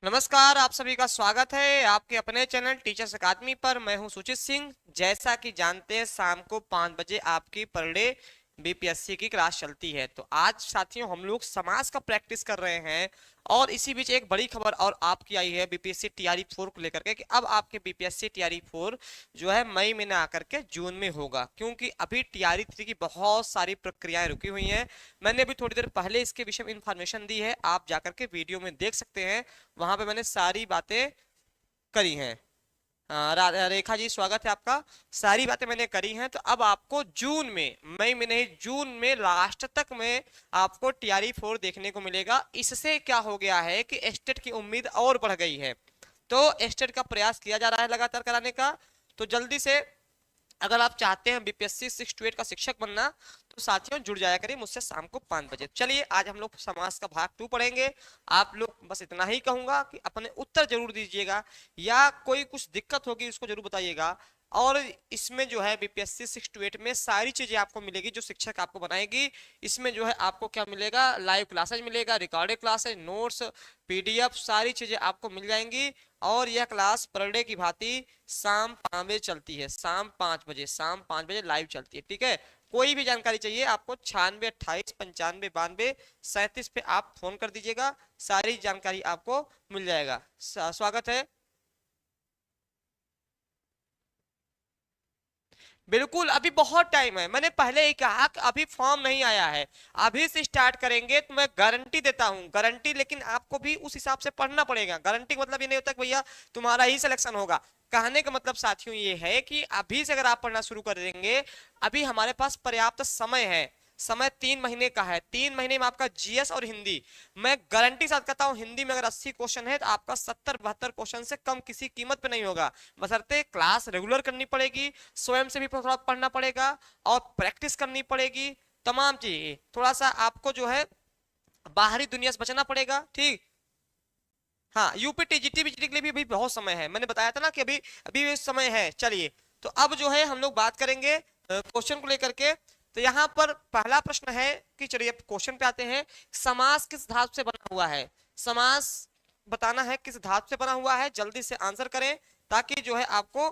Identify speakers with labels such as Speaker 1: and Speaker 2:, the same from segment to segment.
Speaker 1: नमस्कार, आप सभी का स्वागत है आपके अपने चैनल टीचर्स अकादमी पर। मैं हूं सुचित सिंह। जैसा कि जानते हैं, शाम को 5 बजे आपकी पर डे बीपीएससी की क्लास चलती है। तो आज साथियों हम लोग समाज का प्रैक्टिस कर रहे हैं। और इसी बीच एक बड़ी खबर और आपकी आई है बीपीएससी टीआरई 4 को लेकर के कि अब आपके बीपीएससी टीआरई 4 जो है मई में ना आकर के जून में होगा, क्योंकि अभी टीआरई 3 की बहुत सारी प्रक्रियाएं रुकी हुई हैं। मैंने अभी थोड़ी देर पहले इसके विषय में इंफॉर्मेशन दी है, आप जाकर के वीडियो में देख सकते हैं। वहां पे मैंने सारी बातें करी हैं। रेखा जी, स्वागत है आपका। सारी बातें मैंने करी हैं। तो अब आपको जून में, मई में नहीं, जून में लास्ट तक में आपको टीआरई 4 देखने को मिलेगा। इससे क्या हो गया है कि एस्टेट की उम्मीद और बढ़ गई है। तो एस्टेट का प्रयास किया जा रहा है लगातार कराने का। तो जल्दी से अगर आप चाहते हैं बीपीएससी 6 to 8 का शिक्षक बनना, तो साथियों जुड़ जाया करिए मुझसे शाम को 5 बजे। चलिए आज हम लोग समाज का भाग 2 पढ़ेंगे। आप लोग बस इतना ही कहूंगा कि अपने उत्तर जरूर दीजिएगा, या कोई कुछ दिक्कत होगी उसको जरूर बताइएगा। और इसमें जो है बीपीएससी 6 to 8 में सारी चीजें आपको मिलेगी जो शिक्षक आपको बनाएगी। इसमें जो है आपको क्या मिलेगा, लाइव क्लासेज मिलेगा, रिकॉर्डेड क्लासेज, नोट्स, पीडीएफ, सारी चीजें आपको मिल जाएंगी। और यह क्लास पर डे की भांति शाम 5 बजे चलती है। शाम 5 बजे लाइव चलती है, ठीक है। कोई भी जानकारी चाहिए आपको 96 28 95 92 37 पे आप फोन कर दीजिएगा, सारी जानकारी आपको मिल जाएगा। स्वागत है। बिल्कुल, अभी बहुत टाइम है। मैंने पहले ही कहा कि अभी फॉर्म नहीं आया है, अभी से स्टार्ट करेंगे तो मैं गारंटी देता हूं, गारंटी। लेकिन आपको भी उस हिसाब से पढ़ना पड़ेगा। गारंटी का मतलब ये नहीं होता कि भैया तुम्हारा ही सिलेक्शन होगा। कहने का मतलब साथियों ये है कि अभी से अगर आप पढ़ना शुरू कर देंगे, अभी हमारे पास पर्याप्त समय है। समय 3 महीने का है। 3 महीने में आपका जीएस और हिंदी, मैं गारंटी साथ कहता हूं, हिंदी में अगर 80 क्वेश्चन है तो आपका 70 72 क्वेश्चन से कम किसी कीमत पे नहीं होगा। बशर्ते क्लास रेगुलर करनी पड़ेगी, स्वयं से भी थोड़ा पढ़ना पड़ेगा, और प्रैक्टिस करनी पड़ेगी। तमाम चीज थोड़ा सा आपको जो है बाहरी दुनिया से बचना पड़ेगा, ठीक। हाँ, यूपी टीजीटी बीजीटी के लिए भी अभी बहुत समय है। मैंने बताया था ना कि अभी अभी भी समय है। चलिए, तो अब जो है हम लोग बात करेंगे क्वेश्चन को लेकर के। तो यहाँ पर पहला प्रश्न है कि, चलिए क्वेश्चन पे आते हैं। समास किस धातु से बना हुआ है? समास बताना है किस धातु से बना हुआ है, जल्दी से आंसर करें ताकि जो है आपको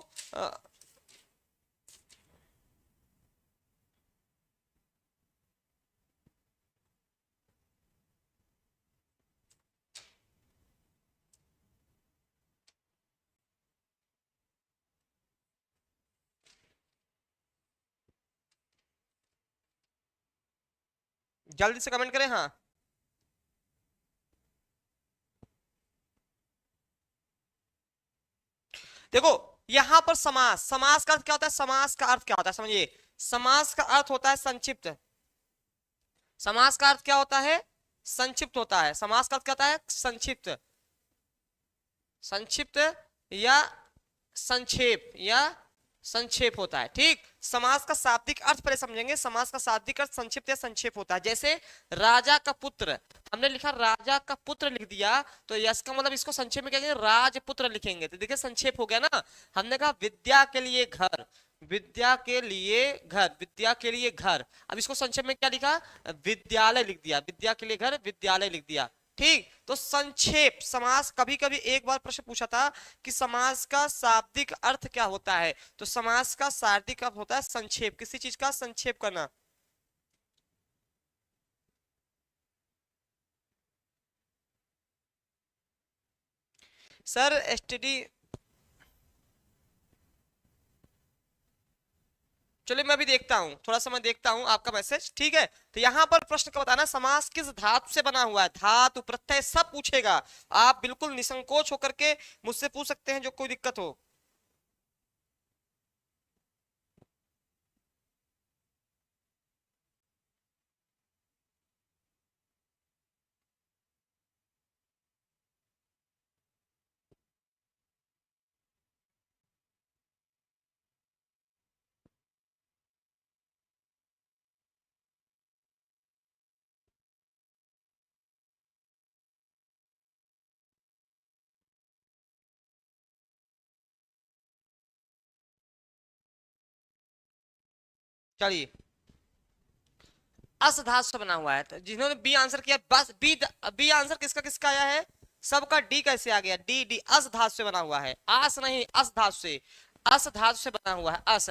Speaker 1: जल्दी से कमेंट करें। हाँ, देखो यहां पर समास, समास का अर्थ क्या होता है? समास का अर्थ क्या होता है समझिए। समास का अर्थ होता है संक्षिप्त। समास का अर्थ क्या होता है? संक्षिप्त होता है। समास का अर्थ क्या होता है? संक्षिप्त। संक्षिप्त या संक्षेप, या संक्षेप होता है, ठीक। समास का शाब्दिक अर्थ पहले समझेंगे। समास का शाब्दिक अर्थ संक्षिप्त या संक्षेप होता है। जैसे राजा का पुत्र, हमने लिखा राजा का पुत्र लिख दिया, तो इसका मतलब इसको संक्षेप में क्या कहेंगे? राजपुत्र लिखेंगे। तो देखिए संक्षेप हो गया ना। हमने कहा विद्या के लिए घर, विद्या के लिए घर, विद्या के लिए घर। अब इसको संक्षेप में क्या लिखा? विद्यालय लिख दिया। विद्या के लिए घर, विद्यालय लिख दिया, ठीक। तो संक्षेप समास, कभी कभी एक बार प्रश्न पूछा था कि समास का शाब्दिक अर्थ क्या होता है, तो समास का शाब्दिक अर्थ होता है संक्षेप, किसी चीज का संक्षेप करना। सर एसटीडी, चलिए मैं अभी देखता हूँ, थोड़ा सा मैं देखता हूँ आपका मैसेज, ठीक है। तो यहाँ पर प्रश्न का बताना, समास किस धातु से बना हुआ है, धातु प्रत्यय सब पूछेगा। आप बिल्कुल निसंकोच होकर के मुझसे पूछ सकते हैं जो कोई दिक्कत हो। चलिए, अस धातु से बना हुआ है। तो जिन्होंने बी आंसर किया, बस बी, बी आंसर किसका किसका आया है? सबका डी कैसे आ गया? डी डी अस धातु से बना हुआ है, आस नहीं अस धातु से, अस धातु से बना हुआ है, अस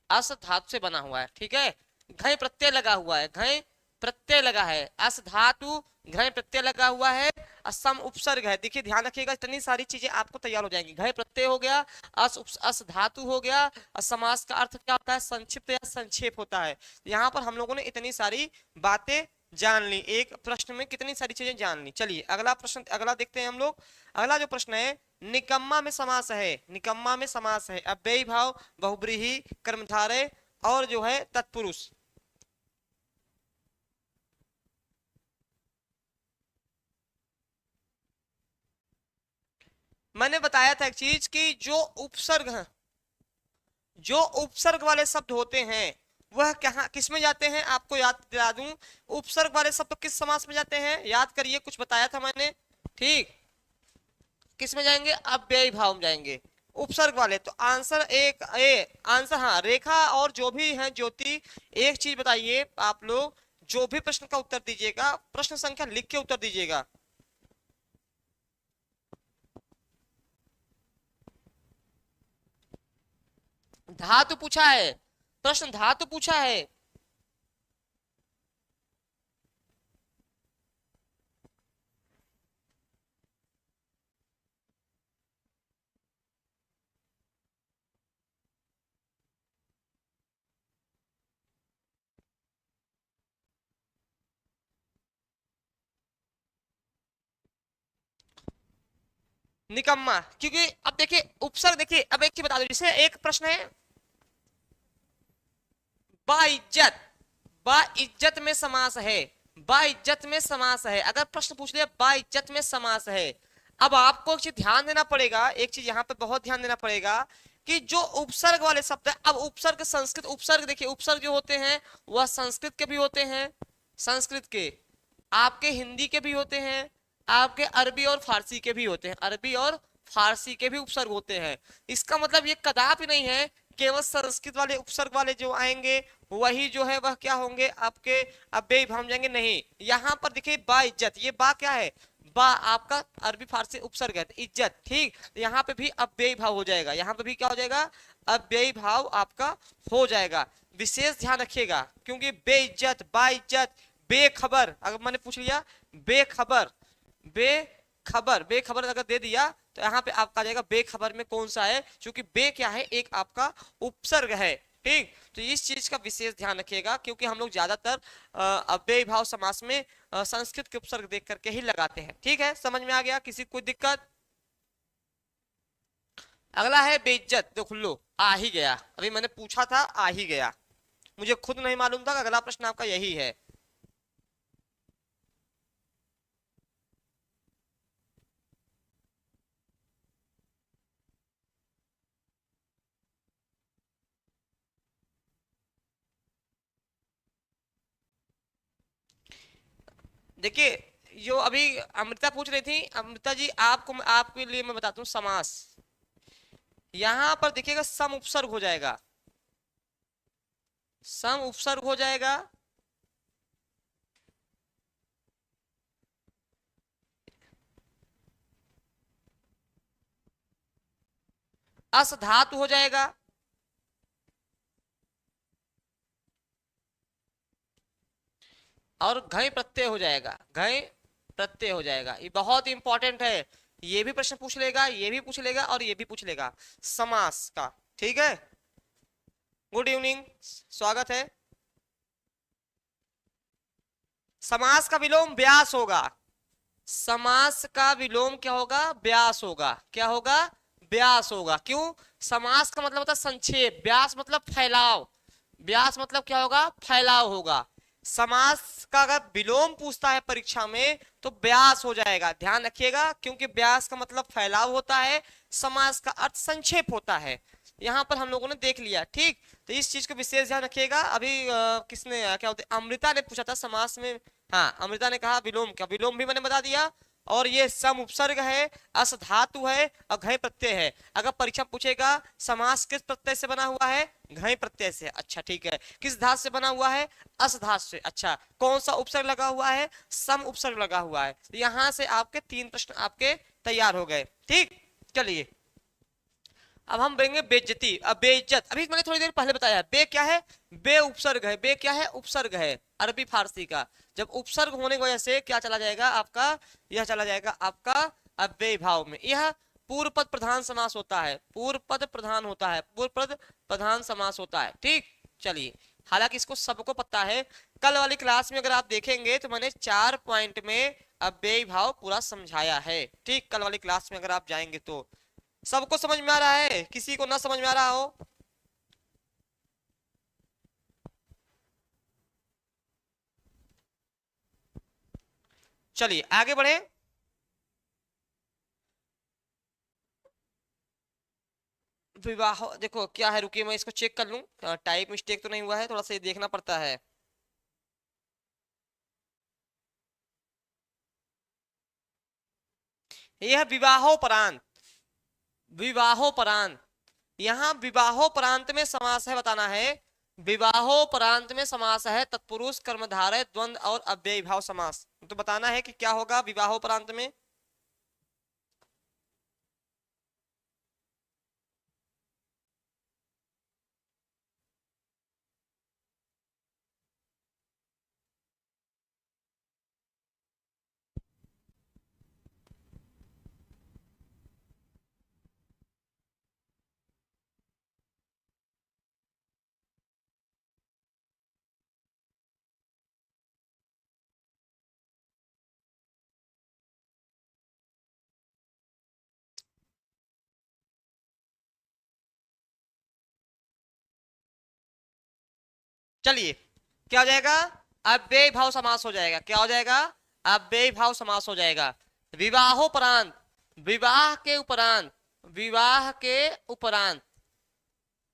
Speaker 1: अस धातु से बना हुआ है, ठीक है। घय प्रत्यय लगा हुआ है, घय प्रत्यय लगा है, अस धातु घय प्रत्यय लगा हुआ है, असम उपसर्ग है। देखिए ध्यान रखिएगा, इतनी सारी चीजें आपको तैयार हो जाएंगी। घय प्रत्यय हो गया, अस धातु हो गया, और समास का अर्थ क्या होता है? संक्षिप्त या संक्षेप होता है। यहाँ पर हम लोगों ने इतनी सारी बातें जान ली, एक प्रश्न में कितनी सारी चीजें जान ली। चलिए अगला प्रश्न, अगला देखते हैं हम लोग। अगला जो प्रश्न है, निकम्मा में समास है, निकम्मा में समास है अव्ययी भाव, बहुब्रीहि, कर्मधारय और जो है तत्पुरुष। मैंने बताया था एक चीज कि जो उपसर्ग है, जो उपसर्ग वाले शब्द होते हैं वह कहाँ किस में जाते हैं? आपको याद दिला दूं, उपसर्ग वाले शब्द किस समास में जाते हैं? याद करिए, कुछ बताया था मैंने, ठीक। किस में जाएंगे? अव्ययी भाव में जाएंगे उपसर्ग वाले। तो आंसर एक आंसर, हाँ रेखा और जो भी है ज्योति, एक चीज बताइए आप लोग, जो भी प्रश्न का उत्तर दीजिएगा प्रश्न संख्या लिख के उत्तर दीजिएगा। धातु पूछा है, प्रश्न धातु पूछा है। निकम्मा, क्योंकि अब देखिए उपसर्ग, देखिए अब एक चीज बता दो, जैसे एक प्रश्न है बाइज्जत, बाइज्जत में समास है, बाइज्जत में समास है। अगर प्रश्न पूछ लिया बाइज्जत में समास है, अब आपको एक चीज ध्यान देना पड़ेगा, एक चीज यहाँ पे बहुत ध्यान देना पड़ेगा कि जो उपसर्ग वाले शब्द है, अब उपसर्ग संस्कृत उपसर्ग, देखिए उपसर्ग जो होते हैं वह संस्कृत के भी होते हैं, संस्कृत के, आपके हिंदी के भी होते हैं, आपके अरबी और फारसी के भी होते हैं, अरबी और फारसी के भी उपसर्ग होते हैं। इसका मतलब ये कदापि नहीं है केवल संस्कृत वाले उपसर्ग वाले जो आएंगे वही जो है वह क्या होंगे आपके अव्ययी भाव में जाएंगे, नहीं। यहाँ पर देखिए बा इज्जत, ये बा क्या है? बा आपका अरबी फारसी उपसर्ग है, तो इज्जत, ठीक। यहाँ पे भी अव्ययी भाव हो जाएगा, यहाँ पे भी क्या हो जाएगा? अव्ययी भाव आपका हो जाएगा। विशेष ध्यान रखिएगा, क्योंकि बेइज्जत, बाइज्जत, बेखबर, अगर मैंने पूछ लिया बेखबर, बेखबर, बेखबर अगर दे दिया तो यहाँ पे आपका आ जाएगा बेखबर में कौन सा है, क्योंकि बे क्या है? एक आपका उपसर्ग है, ठीक। तो इस चीज का विशेष ध्यान रखिएगा, क्योंकि हम लोग ज्यादातर अव्ययी भाव समास में संस्कृत के उपसर्ग देख करके ही लगाते हैं, ठीक है। समझ में आ गया? किसी को कोई दिक्कत? अगला है बेइज्जत, देखो लो आ ही गया, अभी मैंने पूछा था आ ही गया, मुझे खुद नहीं मालूम था कि अगला प्रश्न आपका यही है। देखिए जो अभी अमृता पूछ रही थी, अमृता जी आपको, आपके लिए मैं बताता हूँ समास। यहां पर देखिएगा सम उपसर्ग हो जाएगा, सम उपसर्ग हो जाएगा, अस धातु हो जाएगा, और घय प्रत्यय हो जाएगा, घय प्रत्यय हो जाएगा। ये बहुत इंपॉर्टेंट है, ये भी प्रश्न पूछ लेगा, ये भी पूछ लेगा और ये भी पूछ लेगा समास का, ठीक है। गुड इवनिंग, स्वागत है। समास का विलोम व्यास होगा, समास का विलोम क्या होगा? व्यास होगा। क्या होगा? व्यास होगा। क्यों? समास का मतलब होता है संक्षेप, व्यास मतलब फैलाव, व्यास मतलब क्या होगा? फैलाव होगा। समास का अगर विलोम पूछता है परीक्षा में तो व्यास हो जाएगा, ध्यान रखिएगा, क्योंकि व्यास का मतलब फैलाव होता है, समास का अर्थ संक्षेप होता है। यहाँ पर हम लोगों ने देख लिया, ठीक। तो इस चीज को विशेष ध्यान रखिएगा। अभी किसने क्या होते, अमृता ने पूछा था समास में, हाँ अमृता ने कहा विलोम, क्या विलोम भी मैंने बता दिया, और ये सम उपसर्ग है, अस धातु है और घय प्रत्यय है। अगर परीक्षा पूछेगा समास किस प्रत्यय से बना हुआ है, घय प्रत्यय से, अच्छा ठीक है। किस धातु से बना हुआ है, अस धातु से, अच्छा। कौन सा उपसर्ग लगा हुआ है, सम उपसर्ग लगा हुआ है। यहां से आपके 3 प्रश्न आपके तैयार हो गए, ठीक। चलिए अब हम बढ़ेंगे बेइज्जती। अब बेइज्जत अभी मैंने थोड़ी देर पहले बताया, बे क्या है, बे उपसर्ग है, बे क्या है, उपसर्ग है अरबी फारसी का। जब उपसर्ग होने की वजह से क्या चला जाएगा आपका, यह चला जाएगा आपका अव्यय भाव में। यह पूर्व पद प्रधान समास होता है, पूर्व पद प्रधान होता है, पूर्व पद प्रधान समास होता है, ठीक। चलिए हालांकि इसको सबको पता है, कल वाली क्लास में अगर आप देखेंगे तो मैंने 4 पॉइंट में अव्यय भाव पूरा समझाया है, ठीक। कल वाली क्लास में अगर आप जाएंगे तो सबको समझ में आ रहा है, किसी को ना समझ में आ रहा हो। चलिए आगे बढ़े। विवाह देखो क्या है, रुकिए मैं इसको चेक कर लूं, टाइप मिस्टेक तो नहीं हुआ है, थोड़ा सा ये देखना पड़ता है। यह विवाहोपरांत, विवाहोपरांत, यहाँ विवाहोपरांत में समास है, बताना है। विवाहोपरांत में समास है, तत्पुरुष कर्मधारय द्वंद और अव्ययी भाव समास। तो बताना है कि क्या होगा विवाहोपरांत में। चलिए क्या हो जाएगा, अव्ययी भाव समास हो जाएगा। क्या हो जाएगा, अव्ययी भाव समास हो जाएगा। विवाहोपरांत, विवाह के उपरांत, विवाह के उपरांत।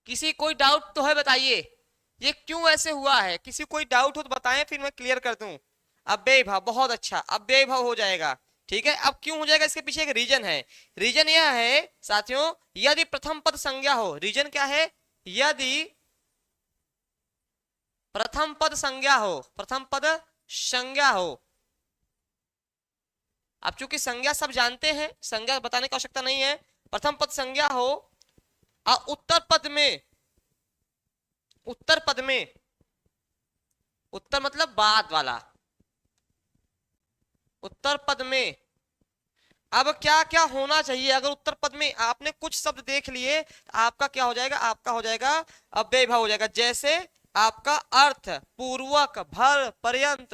Speaker 1: किसी कोई डाउट तो है, बताइए ये क्यों ऐसे हुआ है, किसी कोई डाउट हो तो बताएं, फिर मैं क्लियर कर दूं। अव्ययी भाव, बहुत अच्छा, अव्ययी भाव हो जाएगा, ठीक है। अब क्यों हो जाएगा, इसके पीछे एक रीजन है। रीजन यह है साथियों, यदि प्रथम पद संज्ञा हो, रीजन क्या है, यदि प्रथम पद संज्ञा हो, प्रथम पद संज्ञा हो। अब चूंकि संज्ञा सब जानते हैं, संज्ञा बताने की आवश्यकता नहीं है। प्रथम पद संज्ञा हो और उत्तर पद में, उत्तर पद में, उत्तर मतलब बाद वाला, उत्तर पद में अब क्या क्या होना चाहिए। अगर उत्तर पद में आपने कुछ शब्द देख लिए, आपका क्या हो जाएगा, आपका हो जाएगा अव्यय भाव हो जाएगा। जैसे आपका अर्थ, पूर्वक, भर, पर्यंत,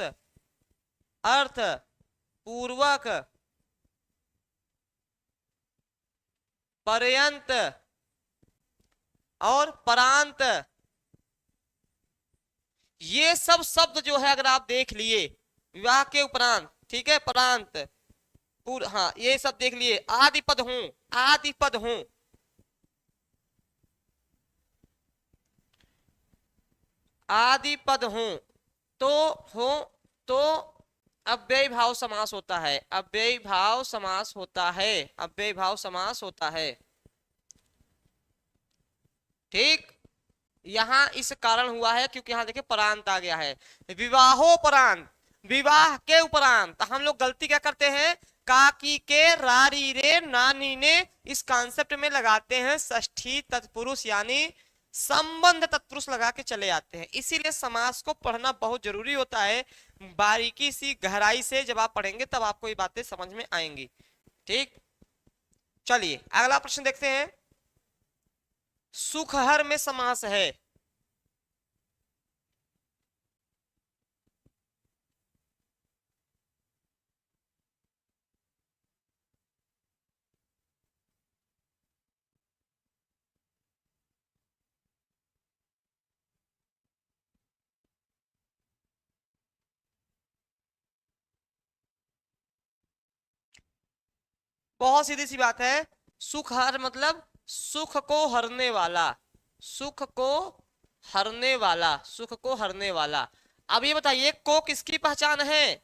Speaker 1: अर्थ, पूर्वक, पर्यंत और परांत। ये सब शब्द जो है अगर आप देख लिए विवाह के उपरांत, ठीक है, परांत, हाँ ये सब देख लिए, आदि पद हूं, आदि पद हूं, आदि पद हूं तो हो तो अव्ययी भाव समास होता है, अव्ययी भाव समास होता है, अव्ययी भाव समास होता है, ठीक। यहां इस कारण हुआ है क्योंकि यहां देखिए परांत आ गया है, विवाहोपरांत, विवाह के उपरांत। हम लोग गलती क्या करते हैं, काकी के रारी रे नानी ने, इस कॉन्सेप्ट में लगाते हैं षष्ठी तत्पुरुष यानी संबंध तत्पुरुष लगा के चले आते हैं। इसीलिए समास को पढ़ना बहुत जरूरी होता है, बारीकी सी गहराई से जब आप पढ़ेंगे तब आपको ये बातें समझ में आएंगी, ठीक। चलिए अगला प्रश्न देखते हैं। सुखहर में समास है, बहुत सीधी सी बात है। सुख हर मतलब सुख को हरने वाला, सुख को हरने वाला, सुख को हरने वाला। अब ये बताइए को किसकी पहचान है,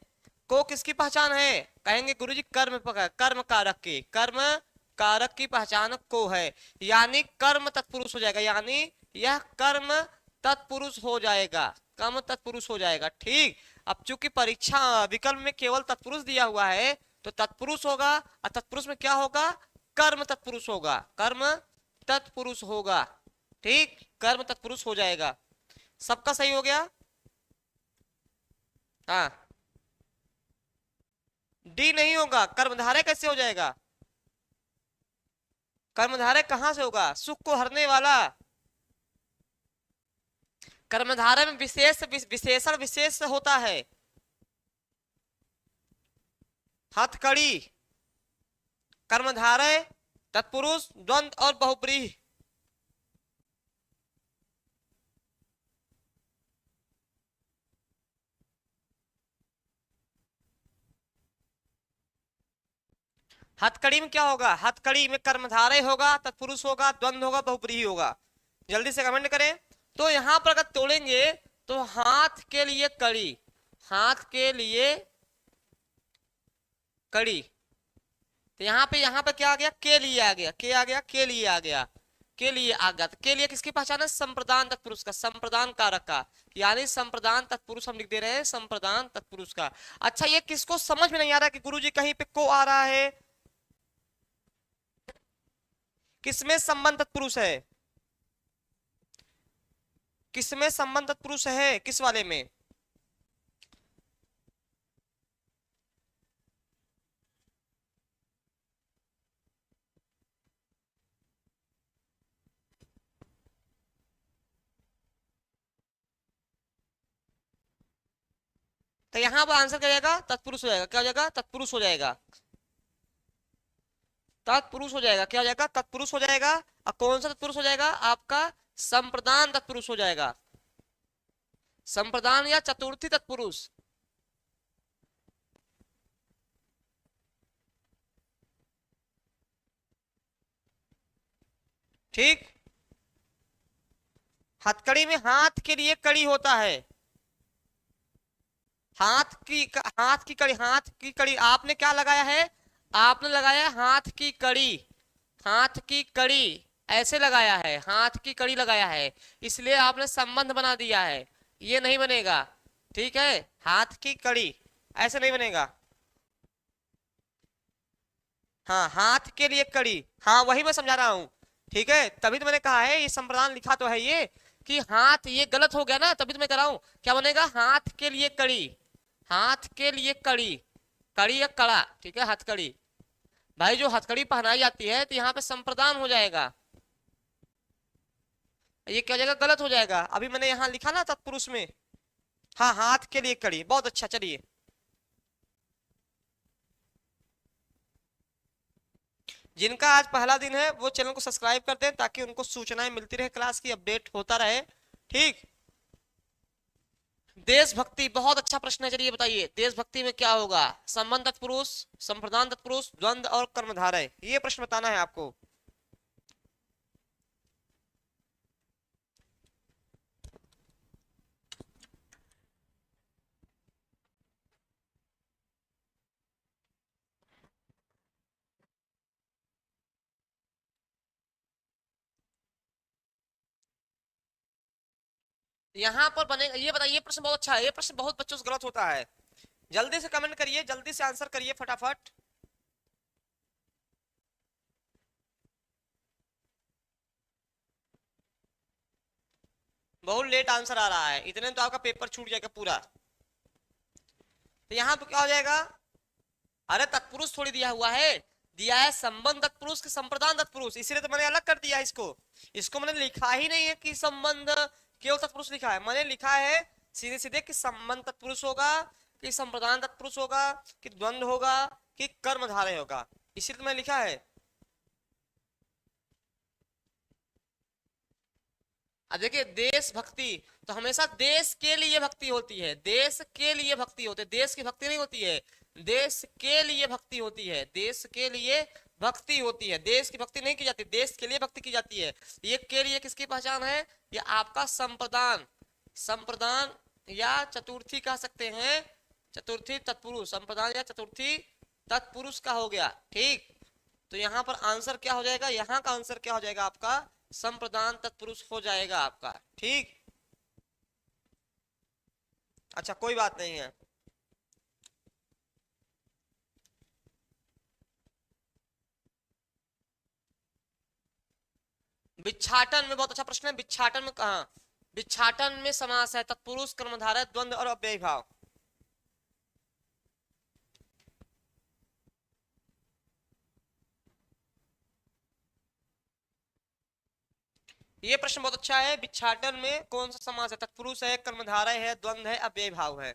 Speaker 1: को किसकी पहचान है? कहेंगे गुरुजी कर्म कर्म कारक की, कर्म कारक की पहचान को है, यानी कर्म तत्पुरुष हो जाएगा, यानी यह कर्म तत्पुरुष हो जाएगा, कर्म तत्पुरुष हो जाएगा। ठीक, अब चूंकि परीक्षा विकल्प में केवल तत्पुरुष दिया हुआ है तो तत्पुरुष होगा, और तत्पुरुष में क्या होगा? कर्म तत्पुरुष होगा, कर्म तत्पुरुष होगा। ठीक, कर्म तत्पुरुष हो जाएगा। सबका सही हो गया? हाँ, डी नहीं होगा। कर्मधारय कैसे हो जाएगा? कर्मधारय कहां से होगा? सुख को हरने वाला। कर्मधारय में विशेषण विशेष होता है। हथकड़ी, कर्मधारय, तत्पुरुष, द्वंद्व और बहुब्रीहि। हथकड़ी में क्या होगा? हथकड़ी में कर्मधारय होगा, तत्पुरुष होगा, द्वंद्व होगा, बहुब्रीहि होगा। जल्दी से कमेंट करें। तो यहां पर अगर तोड़ेंगे तो हाथ के लिए कड़ी, हाथ के लिए कड़ी, तो यहाँ पे क्या आ गया? के लिए आ गया, के आ गया, के लिए आ गया, के लिए आ गया। तो के लिए किसकी पहचान है? संप्रदान तत्पुरुष का, संप्रदान कारक का, यानी संप्रदान तत्पुरुष हम लिख दे रहे हैं, संप्रदान तत्पुरुष का। अच्छा, ये किसको समझ में नहीं आ रहा कि गुरुजी कहीं पे को आ रहा है? किसमें संबंध तत्पुरुष है? किसमें संबंध तत्पुरुष है? किस वाले में? तो यहां पर आंसर क्या जाएगा? तत्पुरुष हो जाएगा। क्या हो जाएगा? तत्पुरुष हो जाएगा, तत्पुरुष हो जाएगा। क्या हो जाएगा? तत्पुरुष हो जाएगा। और कौन सा तत्पुरुष हो जाएगा? आपका संप्रदान तत्पुरुष हो जाएगा, संप्रदान या चतुर्थी तत्पुरुष। ठीक, हथकड़ी में हाथ के लिए कड़ी होता है, हाथ की कड़ी, हाथ की कड़ी। आपने क्या लगाया है? आपने लगाया हाथ की कड़ी, हाथ की कड़ी ऐसे लगाया है, हाथ की कड़ी लगाया है, इसलिए आपने संबंध बना दिया है। ये नहीं बनेगा। ठीक है, हाथ की कड़ी ऐसे नहीं बनेगा। हाँ, हाथ के लिए कड़ी, हाँ वही मैं समझा रहा हूँ। ठीक है, तभी तो मैंने कहा है ये संप्रदान लिखा तो है ये, कि हाथ ये गलत हो गया ना, तभी तो मैं कह रहा हूँ। क्या बनेगा? हाथ के लिए कड़ी, हाथ के लिए कड़ी, कड़ी या कड़ा। ठीक है, हथकड़ी भाई, जो हथकड़ी पहनाई जाती है तो यहाँ पे संप्रदान हो जाएगा। ये क्या हो जाएगा? गलत हो जाएगा। अभी मैंने यहाँ लिखा ना तत्पुरुष में, हाँ हाथ के लिए कड़ी। बहुत अच्छा, चलिए जिनका आज पहला दिन है वो चैनल को सब्सक्राइब कर दें ताकि उनको सूचनाएं मिलती रहे, क्लास की अपडेट होता रहे। ठीक, देशभक्ति बहुत अच्छा प्रश्न है। चलिए बताइए, देशभक्ति में क्या होगा? संबंध तत्पुरुष, संप्रदान तत्पुरुष, द्वंद्व और कर्मधारय। ये प्रश्न बताना है आपको। यहाँ पर बनेगा, ये बताइए। ये प्रश्न बहुत अच्छा है, ये प्रश्न बहुत बच्चों से गलत होता है। जल्दी से कमेंट करिए, जल्दी से आंसर करिए फटाफट। बहुत लेट आंसर आ रहा है, इतने तो आपका पेपर छूट जाएगा पूरा। तो यहाँ पे क्या हो जाएगा? अरे तत्पुरुष थोड़ी दिया हुआ है, दिया है संबंध तत्पुरुष के संप्रदान तत्पुरुष, इसीलिए तो मैंने अलग कर दिया इसको। इसको मैंने लिखा ही नहीं है कि संबंध केवल तत्पुरुष लिखा है, मैंने लिखा है सीधे सीधे कि संबंध तत्पुरुष होगा, कि संप्रदान तत्पुरुष होगा, कि द्वंद्व होगा, कि कर्मधारय होगा, इसीलिए तो मैंने लिखा है। अब देखिए, देशभक्ति तो हमेशा देश के लिए भक्ति होती है, देश के लिए भक्ति होती है, देश की भक्ति नहीं होती है, देश के लिए भक्ति होती है, देश के लिए भक्ति होती है, देश की भक्ति नहीं की जाती, देश के लिए भक्ति की जाती है। ये के लिए किसकी पहचान है? ये आपका संप्रदान, संप्रदान या चतुर्थी कह सकते हैं, चतुर्थी तत्पुरुष, संप्रदान या चतुर्थी तत्पुरुष का हो गया। ठीक, तो यहाँ पर आंसर क्या हो जाएगा, यहाँ का आंसर क्या हो जाएगा आपका, संप्रदान तत्पुरुष हो जाएगा आपका। ठीक, अच्छा कोई बात नहीं है। भिक्षाटन में बहुत अच्छा प्रश्न है, भिक्षाटन में कहा, भिक्षाटन में समास है तत्पुरुष कर्मधारय द्वंद्व और अव्ययी भाव। ये प्रश्न बहुत अच्छा है, भिक्षाटन में कौन सा समास है, तत्पुरुष है, कर्मधारय है, द्वंद्व है, अव्ययी भाव है।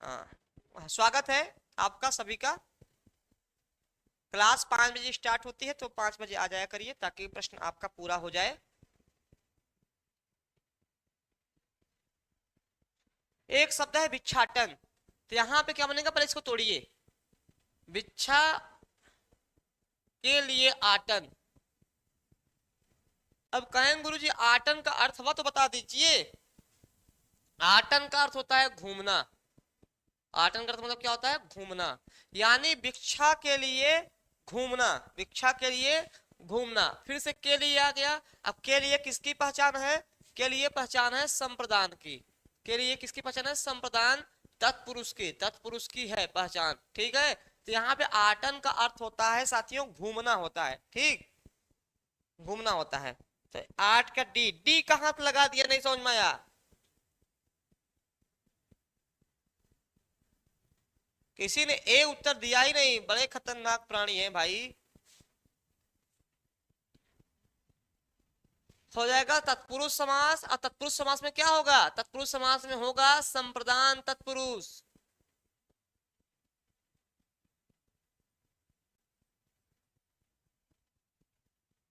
Speaker 1: हाँ, स्वागत है आपका सभी का। क्लास 5 बजे स्टार्ट होती है, तो 5 बजे आ जाया करिए ताकि प्रश्न आपका पूरा हो जाए। एक शब्द है भिक्षाटन, तो यहाँ पे क्या बनेगा, पहले इसको तोड़िए। भिक्षा के लिए आटन। अब कहेंगे गुरुजी आटन का अर्थ हुआ तो बता दीजिए। आटन का अर्थ होता है घूमना। आटन का अर्थ मतलब क्या होता है, घूमना, यानी भिक्षा के लिए घूमना, भिक्षा के लिए घूमना। फिर से के लिए आ गया। अब के लिए किसकी पहचान है, के लिए पहचान है संप्रदान की। के लिए किसकी पहचान है, संप्रदान तत्पुरुष की, तत्पुरुष की है पहचान। ठीक है, तो यहाँ पे आटन का अर्थ होता है साथियों घूमना होता है। ठीक, घूमना होता है। तो 8 का डी, डी कहां पे लगा दिया, नहीं समझ में आया। किसी ने ए उत्तर दिया ही नहीं, बड़े खतरनाक प्राणी है भाई। हो जाएगा तत्पुरुष समास, और तत्पुरुष समास में क्या होगा, तत्पुरुष समास में होगा संप्रदान तत्पुरुष।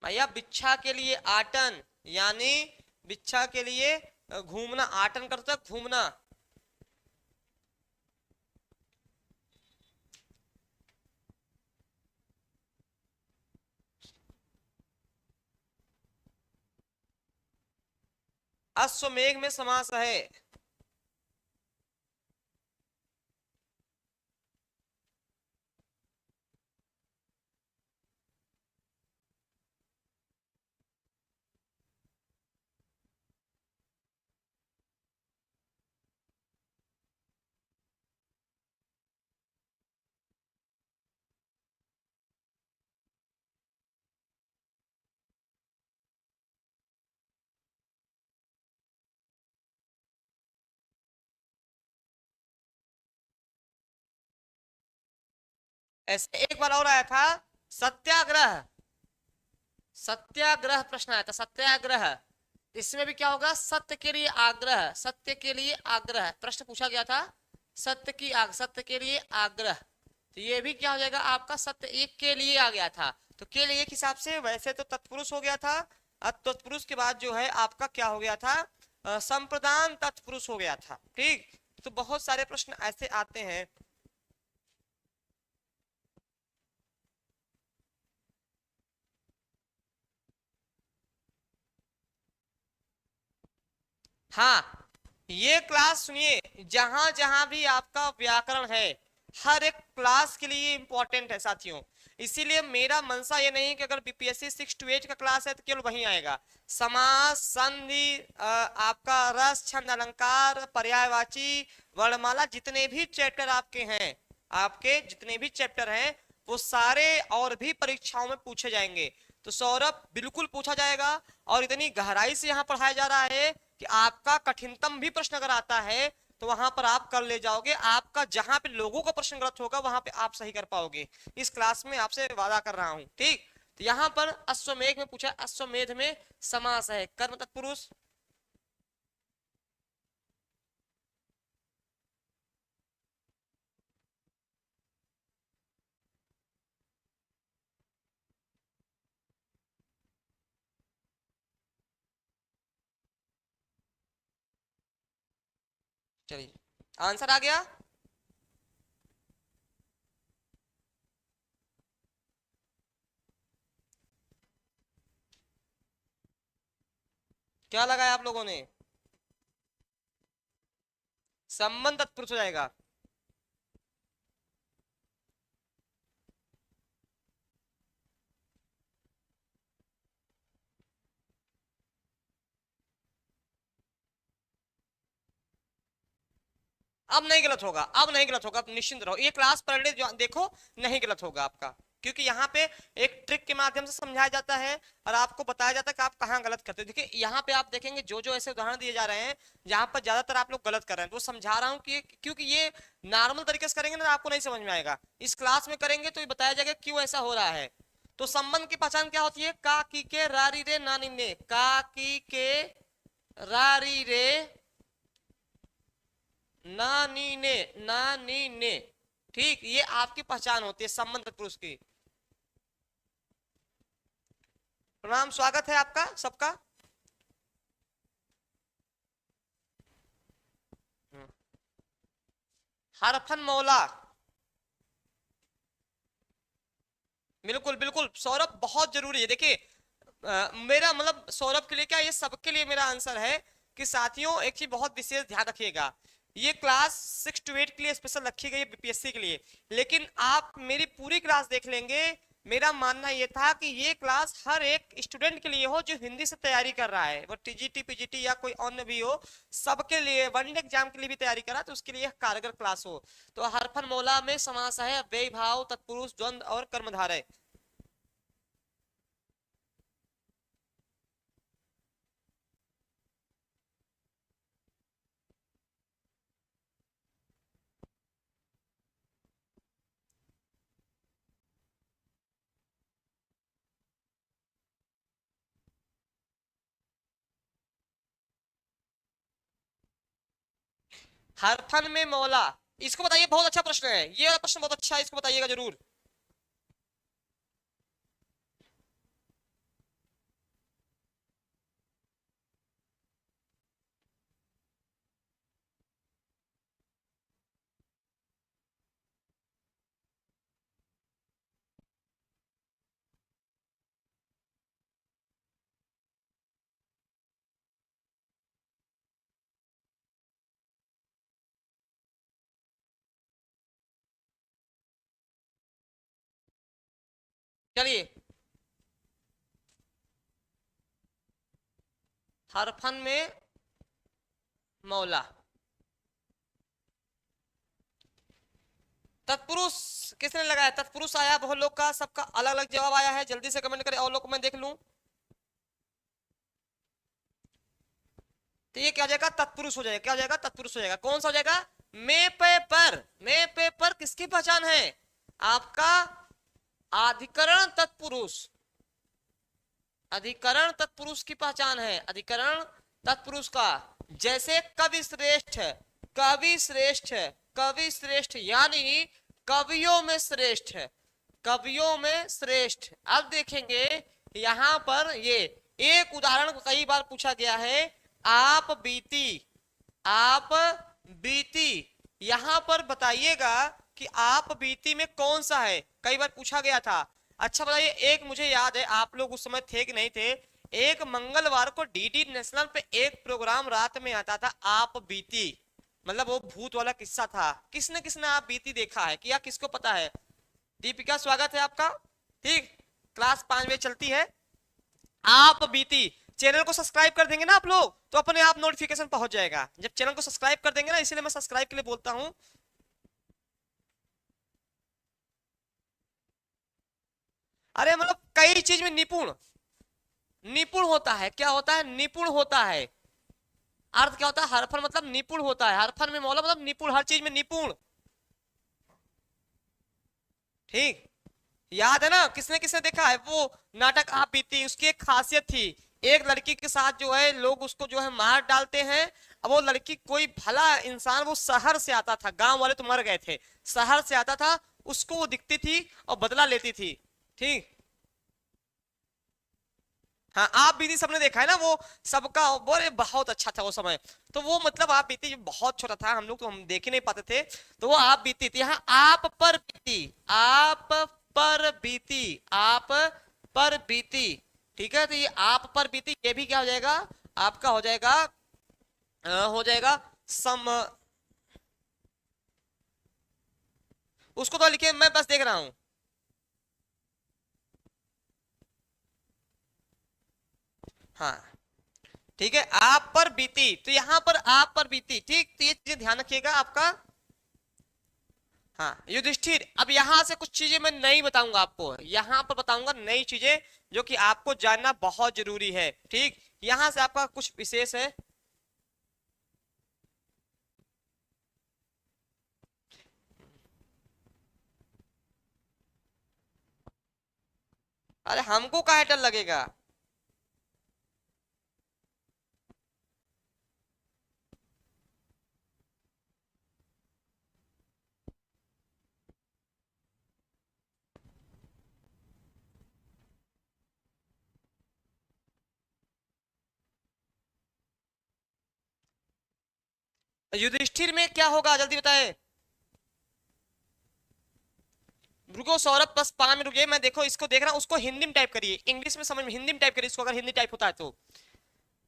Speaker 1: भैया भिक्षा के लिए आटन, यानी भिक्षा के लिए घूमना, आटन करता घूमना। अश्वमेघ में समास है। ऐसे एक बार और आया था सत्याग्रह, सत्याग्रह प्रश्न आया था, सत्याग्रह। इसमें भी क्या होगा, सत्य के लिए आग्रह, सत्य के लिए आग्रह प्रश्न पूछा गया था। सत्य की सत्य के लिए आग्रह, तो ये भी क्या हो जाएगा आपका, सत्य एक के लिए आ गया था। तो के लिए के हिसाब से वैसे तो तत्पुरुष हो गया था, अब तत्पुरुष के बाद जो है आपका क्या हो गया था, संप्रदान तत्पुरुष हो गया था। ठीक, तो बहुत सारे प्रश्न ऐसे आते हैं। हाँ, ये क्लास सुनिए, जहां जहां भी आपका व्याकरण है, हर एक क्लास के लिए इंपॉर्टेंट है साथियों। इसीलिए मेरा मनसा ये नहीं कि अगर बीपीएससी 6 to 8 का क्लास है तो केवल वहीं आएगा। समास, संधि, आपका रस, छंद, अलंकार, पर्यायवाची, वर्णमाला, जितने भी चैप्टर आपके हैं, आपके जितने भी चैप्टर हैं वो सारे और भी परीक्षाओं में पूछे जाएंगे। तो सौरभ बिल्कुल पूछा जाएगा, और इतनी गहराई से यहाँ पढ़ाया जा रहा है कि आपका कठिनतम भी प्रश्न अगर आता है तो वहां पर आप कर ले जाओगे। आपका जहां पे लोगों का प्रश्न गलत होगा वहां पे आप सही कर पाओगे, इस क्लास में आपसे वादा कर रहा हूं। ठीक, तो यहाँ पर अश्वमेघ में पूछा, अश्वमेध में समास है कर्म तत्पुरुष। चलिए आंसर आ गया। क्या लगाया आप लोगों ने? संबंध तत्पुरुष हो जाएगा। अब नहीं गलत होगा, अब नहीं गलत होगा, अब निश्चिंत रहो, ये क्लास पर डे जो देखो नहीं गलत होगा आपका, क्योंकि यहाँ पे एक ट्रिक के माध्यम से समझाया जाता है और आपको बताया जाता है कि आप कहाँ गलत करते हो। देखिए यहाँ पे आप देखेंगे जो जो ऐसे उदाहरण दिए जा रहे हैं जहां पर ज्यादातर आप लोग गलत कर रहे हैं, तो समझा रहा हूँ कि क्योंकि ये नॉर्मल तरीके से करेंगे ना आपको नहीं समझ में आएगा, इस क्लास में करेंगे तो ये बताया जाएगा क्यों ऐसा हो रहा है। तो संबंध की पहचान क्या होती है? का की के रारी रे नानी ने, का की के रारी रे नानी ने, नानी ने, ठीक, ये आपकी पहचान होती है संबंध पुरुष की। प्रणाम, स्वागत है आपका सबका। हरफन मौला, बिल्कुल बिल्कुल सौरभ, बहुत जरूरी है। देखिए मेरा मतलब सौरभ के लिए क्या, ये सबके लिए मेरा आंसर है कि साथियों एक चीज बहुत विशेष ध्यान रखिएगा, ये क्लास 6 to 8 के लिए स्पेशल रखी गई है बीपीएससी के लिए, लेकिन आप मेरी पूरी क्लास देख लेंगे, मेरा मानना ये था कि ये क्लास हर एक स्टूडेंट के लिए हो जो हिंदी से तैयारी कर रहा है, वो टीजीटी पीजीटी या कोई अन्य भी हो, सबके लिए, वन डे एग्जाम के लिए भी तैयारी कर रहा है तो उसके लिए कारगर क्लास हो। तो हरफन मौला में समास है अव्ययी भाव, तत्पुरुष, द्वंद और कर्मधारय। हरफन में मौला, इसको बताइए, बहुत अच्छा प्रश्न है ये वाला प्रश्न, बहुत अच्छा है, इसको बताइएगा जरूर। चलिए, हरफन में मौला, तत्पुरुष किसने लगाया? तत्पुरुष आया बहुत लोग का, सबका अलग अलग जवाब आया है, जल्दी से कमेंट करें और लोग को मैं देख लूं। तो ये क्या हो जाएगा? तत्पुरुष हो जाएगा। क्या हो जाएगा? तत्पुरुष हो जाएगा। कौन सा हो जाएगा? मे पे पर, मे पे पर किसकी पहचान है? आपका अधिकरण तत्पुरुष, अधिकरण तत्पुरुष की पहचान है, अधिकरण तत्पुरुष का। जैसे कवि श्रेष्ठ, कवि श्रेष्ठ, कवि श्रेष्ठ यानी कवियों में श्रेष्ठ, कवियों में श्रेष्ठ। अब देखेंगे यहां पर ये एक उदाहरण कई बार पूछा गया है, आप बीती, आप बीती, यहां पर बताइएगा कि आप बीती में कौन सा है, कई बार पूछा गया था। अच्छा बताइए, एक मुझे याद है, आप लोग उस समय थे कि नहीं थे, एक मंगलवार को डीडी नेशनल पे एक प्रोग्राम रात में आता था, आप बीती, मतलब वो भूत वाला किस्सा था। किसने किसने आप बीती देखा है, क्या किसको पता है? दीपिका, स्वागत है आपका। ठीक, क्लास 5 बजे चलती है। आप बीती, चैनल को सब्सक्राइब कर देंगे ना आप लोग तो अपने आप नोटिफिकेशन पहुंच जाएगा, जब चैनल को सब्सक्राइब कर देंगे ना, इसीलिए मैं सब्सक्राइब के लिए बोलता हूं। अरे मतलब कई चीज में निपुण, निपुण होता है, क्या होता है? निपुण होता है। अर्थ क्या होता है? हरफन मतलब निपुण होता है, हरफन में मौला मतलब निपुण, हर चीज में निपुण। ठीक, याद है ना, किसने किसने देखा है वो नाटक आप बीती? उसकी एक खासियत थी, एक लड़की के साथ जो है लोग उसको जो है मार डालते हैं। अब वो लड़की कोई भला इंसान, वो शहर से आता था, गांव वाले तो मर गए थे, शहर से आता था, उसको वो दिखती थी और बदला लेती थी। ठीक, हाँ आप बीती सबने देखा है ना, वो सबका बोले बहुत अच्छा था वो समय। तो वो मतलब आप बीती जब बहुत छोटा था, हम लोग तो हम देख ही नहीं पाते थे, तो वो आप बीती थी। यहाँ आप पर बीती, आप पर बीती, आप पर बीती। ठीक है, तो ये आप पर बीती, ये भी क्या हो जाएगा? आपका हो जाएगा हो जाएगा सम, उसको तो लिखिए, मैं बस देख रहा हूं। हाँ ठीक है, आप पर बीती, तो यहां पर आप पर बीती, ठीक, तो ये चीजें ध्यान रखिएगा आपका। हाँ युधिष्ठिर, अब यहां से कुछ चीजें मैं नहीं बताऊंगा आपको, यहां पर बताऊंगा नई चीजें जो कि आपको जानना बहुत जरूरी है, ठीक। यहां से आपका कुछ विशेष है। अरे हमको काहे डर लगेगा। युधिष्ठिर में क्या होगा जल्दी बताए। रुको सौरभ, बस 5 मिनट रुकिए, मैं देखो इसको देख रहा हूँ, उसको हिंदी में टाइप करिए, इंग्लिश में समझ में, हिंदी में टाइप करिए इसको, अगर हिंदी टाइप होता है तो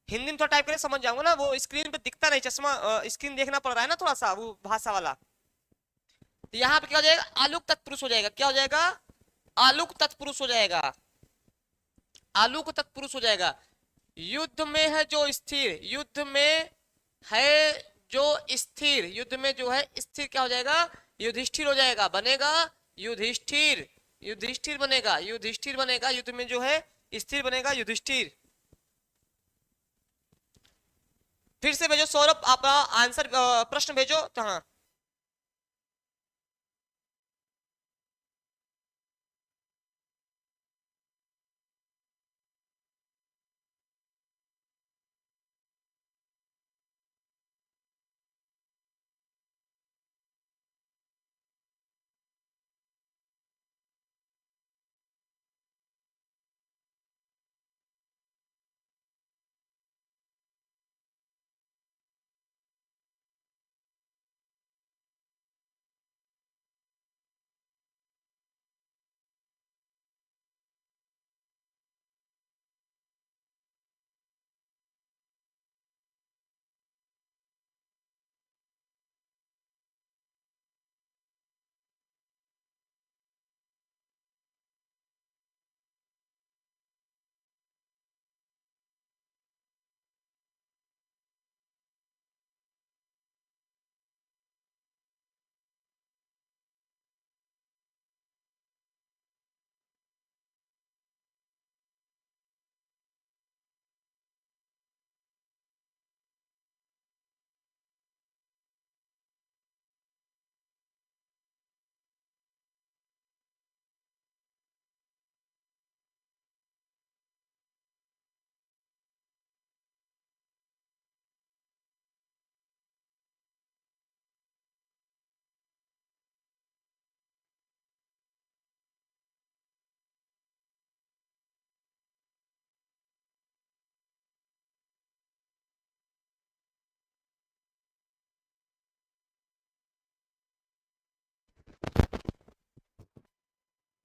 Speaker 1: हिंदी में थोड़ा टाइप करिए, समझ जाऊंगा ना, वो स्क्रीन पे दिखता नहीं, चश्मा स्क्रीन देखना पड़ रहा है ना थोड़ा सा, वो भाषा वाला। तो यहाँ पे क्या हो जाएगा, आलुक तत्पुरुष हो जाएगा, क्या हो जाएगा, आलुक तत्पुरुष हो जाएगा, आलुक तत्पुरुष हो जाएगा। युद्ध में है जो स्थिर, युद्ध में है जो स्थिर, युद्ध में जो है स्थिर, क्या हो जाएगा, युधिष्ठिर हो जाएगा, बनेगा युधिष्ठिर, युधिष्ठिर बनेगा, युधिष्ठिर बनेगा, युद्ध में जो है स्थिर बनेगा युधिष्ठिर। फिर से भेजो सौरभ, आप आंसर प्रश्न भेजो तो हाँ।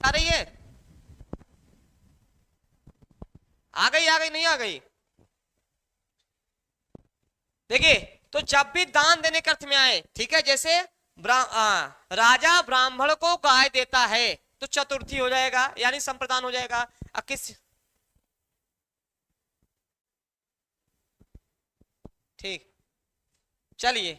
Speaker 1: आ रही है, आ गई नहीं आ गई। देखिए, तो जब भी दान देने के अर्थ में आए, ठीक है, जैसे राजा ब्राह्मण को गाय देता है तो चतुर्थी हो जाएगा, यानी संप्रदान हो जाएगा। किस, ठीक, चलिए,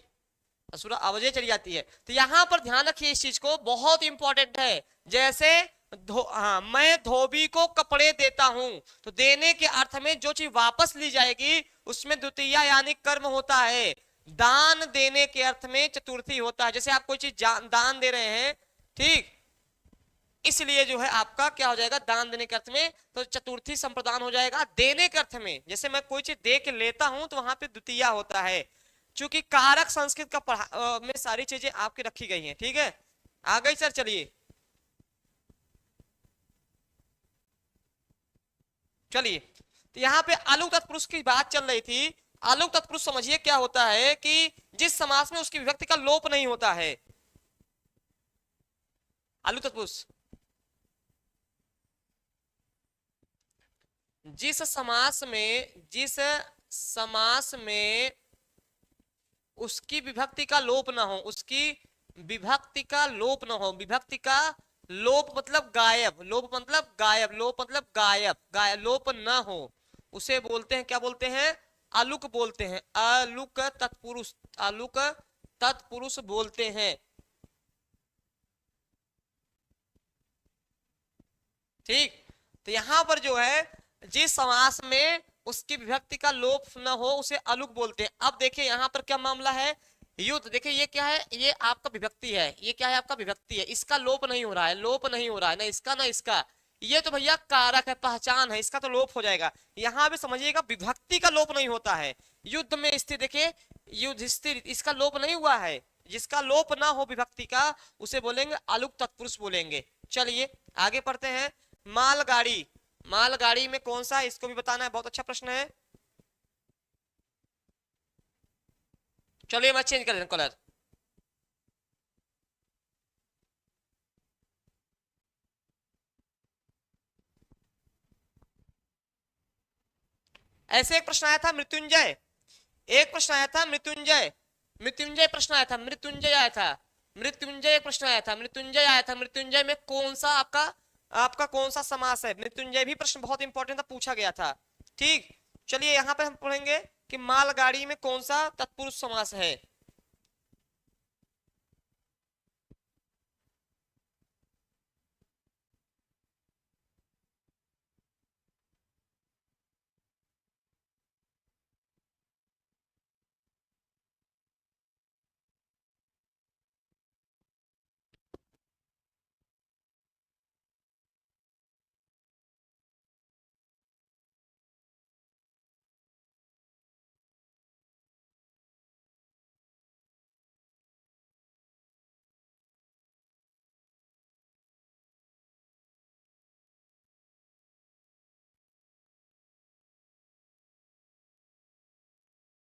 Speaker 1: असुरा आवाजें चली जाती है, तो यहां पर ध्यान रखिए, इस चीज को बहुत इंपॉर्टेंट है। जैसे हाँ, मैं धोबी को कपड़े देता हूं, तो देने के अर्थ में जो चीज वापस ली जाएगी उसमें द्वितीय यानी कर्म होता है। दान देने के अर्थ में चतुर्थी होता है, जैसे आप कोई चीज दान दे रहे हैं, ठीक, इसलिए जो है आपका क्या हो जाएगा, दान देने के अर्थ में तो चतुर्थी संप्रदान हो जाएगा। देने के अर्थ में जैसे मैं कोई चीज दे के लेता हूं तो वहां पे द्वितीय होता है, क्योंकि कारक संस्कृत का में सारी चीजें आपकी रखी गई हैं, ठीक है। आ गई सर, चलिए चलिए, तो यहाँ पे आलुक तत्पुरुष की बात चल रही थी। आलुक तत्पुरुष समझिए क्या होता है कि जिस समास में उसकी विभक्ति का लोप नहीं होता है, आलुक तत्पुरुष, जिस समास में जिस समास में उसकी विभक्ति का लोप ना हो, उसकी विभक्ति का लोप ना हो, विभक्ति का लोप मतलब गायब, लोप मतलब गायब, लोप मतलब गायब, गायब लोप ना हो, उसे बोलते हैं, क्या बोलते हैं, अलुक बोलते हैं, अलुक तत्पुरुष, अलुक तत्पुरुष बोलते हैं। ठीक, तो यहां पर जो है जिस समास में उसकी विभक्ति का लोप न हो उसे अलुक बोलते हैं। अब देखिए यहां पर क्या मामला है, युद्ध, देखिए ये क्या है, ये आपका विभक्ति है, ये क्या है आपका विभक्ति है, इसका लोप नहीं हो रहा है, लोप नहीं हो रहा है, ना इसका ना इसका, ये तो भैया कारक है, पहचान है, इसका तो लोप हो जाएगा। यहां भी समझिएगा विभक्ति का लोप नहीं होता है, युद्ध में स्थिर, देखिए युधिष्ठिर, इसका लोप नहीं हुआ है, जिसका लोप ना हो विभक्ति का उसे बोलेंगे अलुक तत्पुरुष बोलेंगे। चलिए आगे पढ़ते हैं। मालगाड़ी, मालगाड़ी में कौन सा, इसको भी बताना है, बहुत अच्छा प्रश्न है। चलिए मैं चेंज कर देता कलर। ऐसे एक प्रश्न आया था मृत्युंजय, एक प्रश्न आया था मृत्युंजय, मृत्युंजय प्रश्न आया था, मृत्युंजय आया था, मृत्युंजय एक प्रश्न आया था, मृत्युंजय आया था, मृत्युंजय में कौन सा आपका, आपका कौन सा समास है, मृत्युंजय भी प्रश्न बहुत इंपॉर्टेंट था, पूछा गया था। ठीक, चलिए यहां पर हम पढ़ेंगे कि मालगाड़ी में कौन सा तत्पुरुष समास है।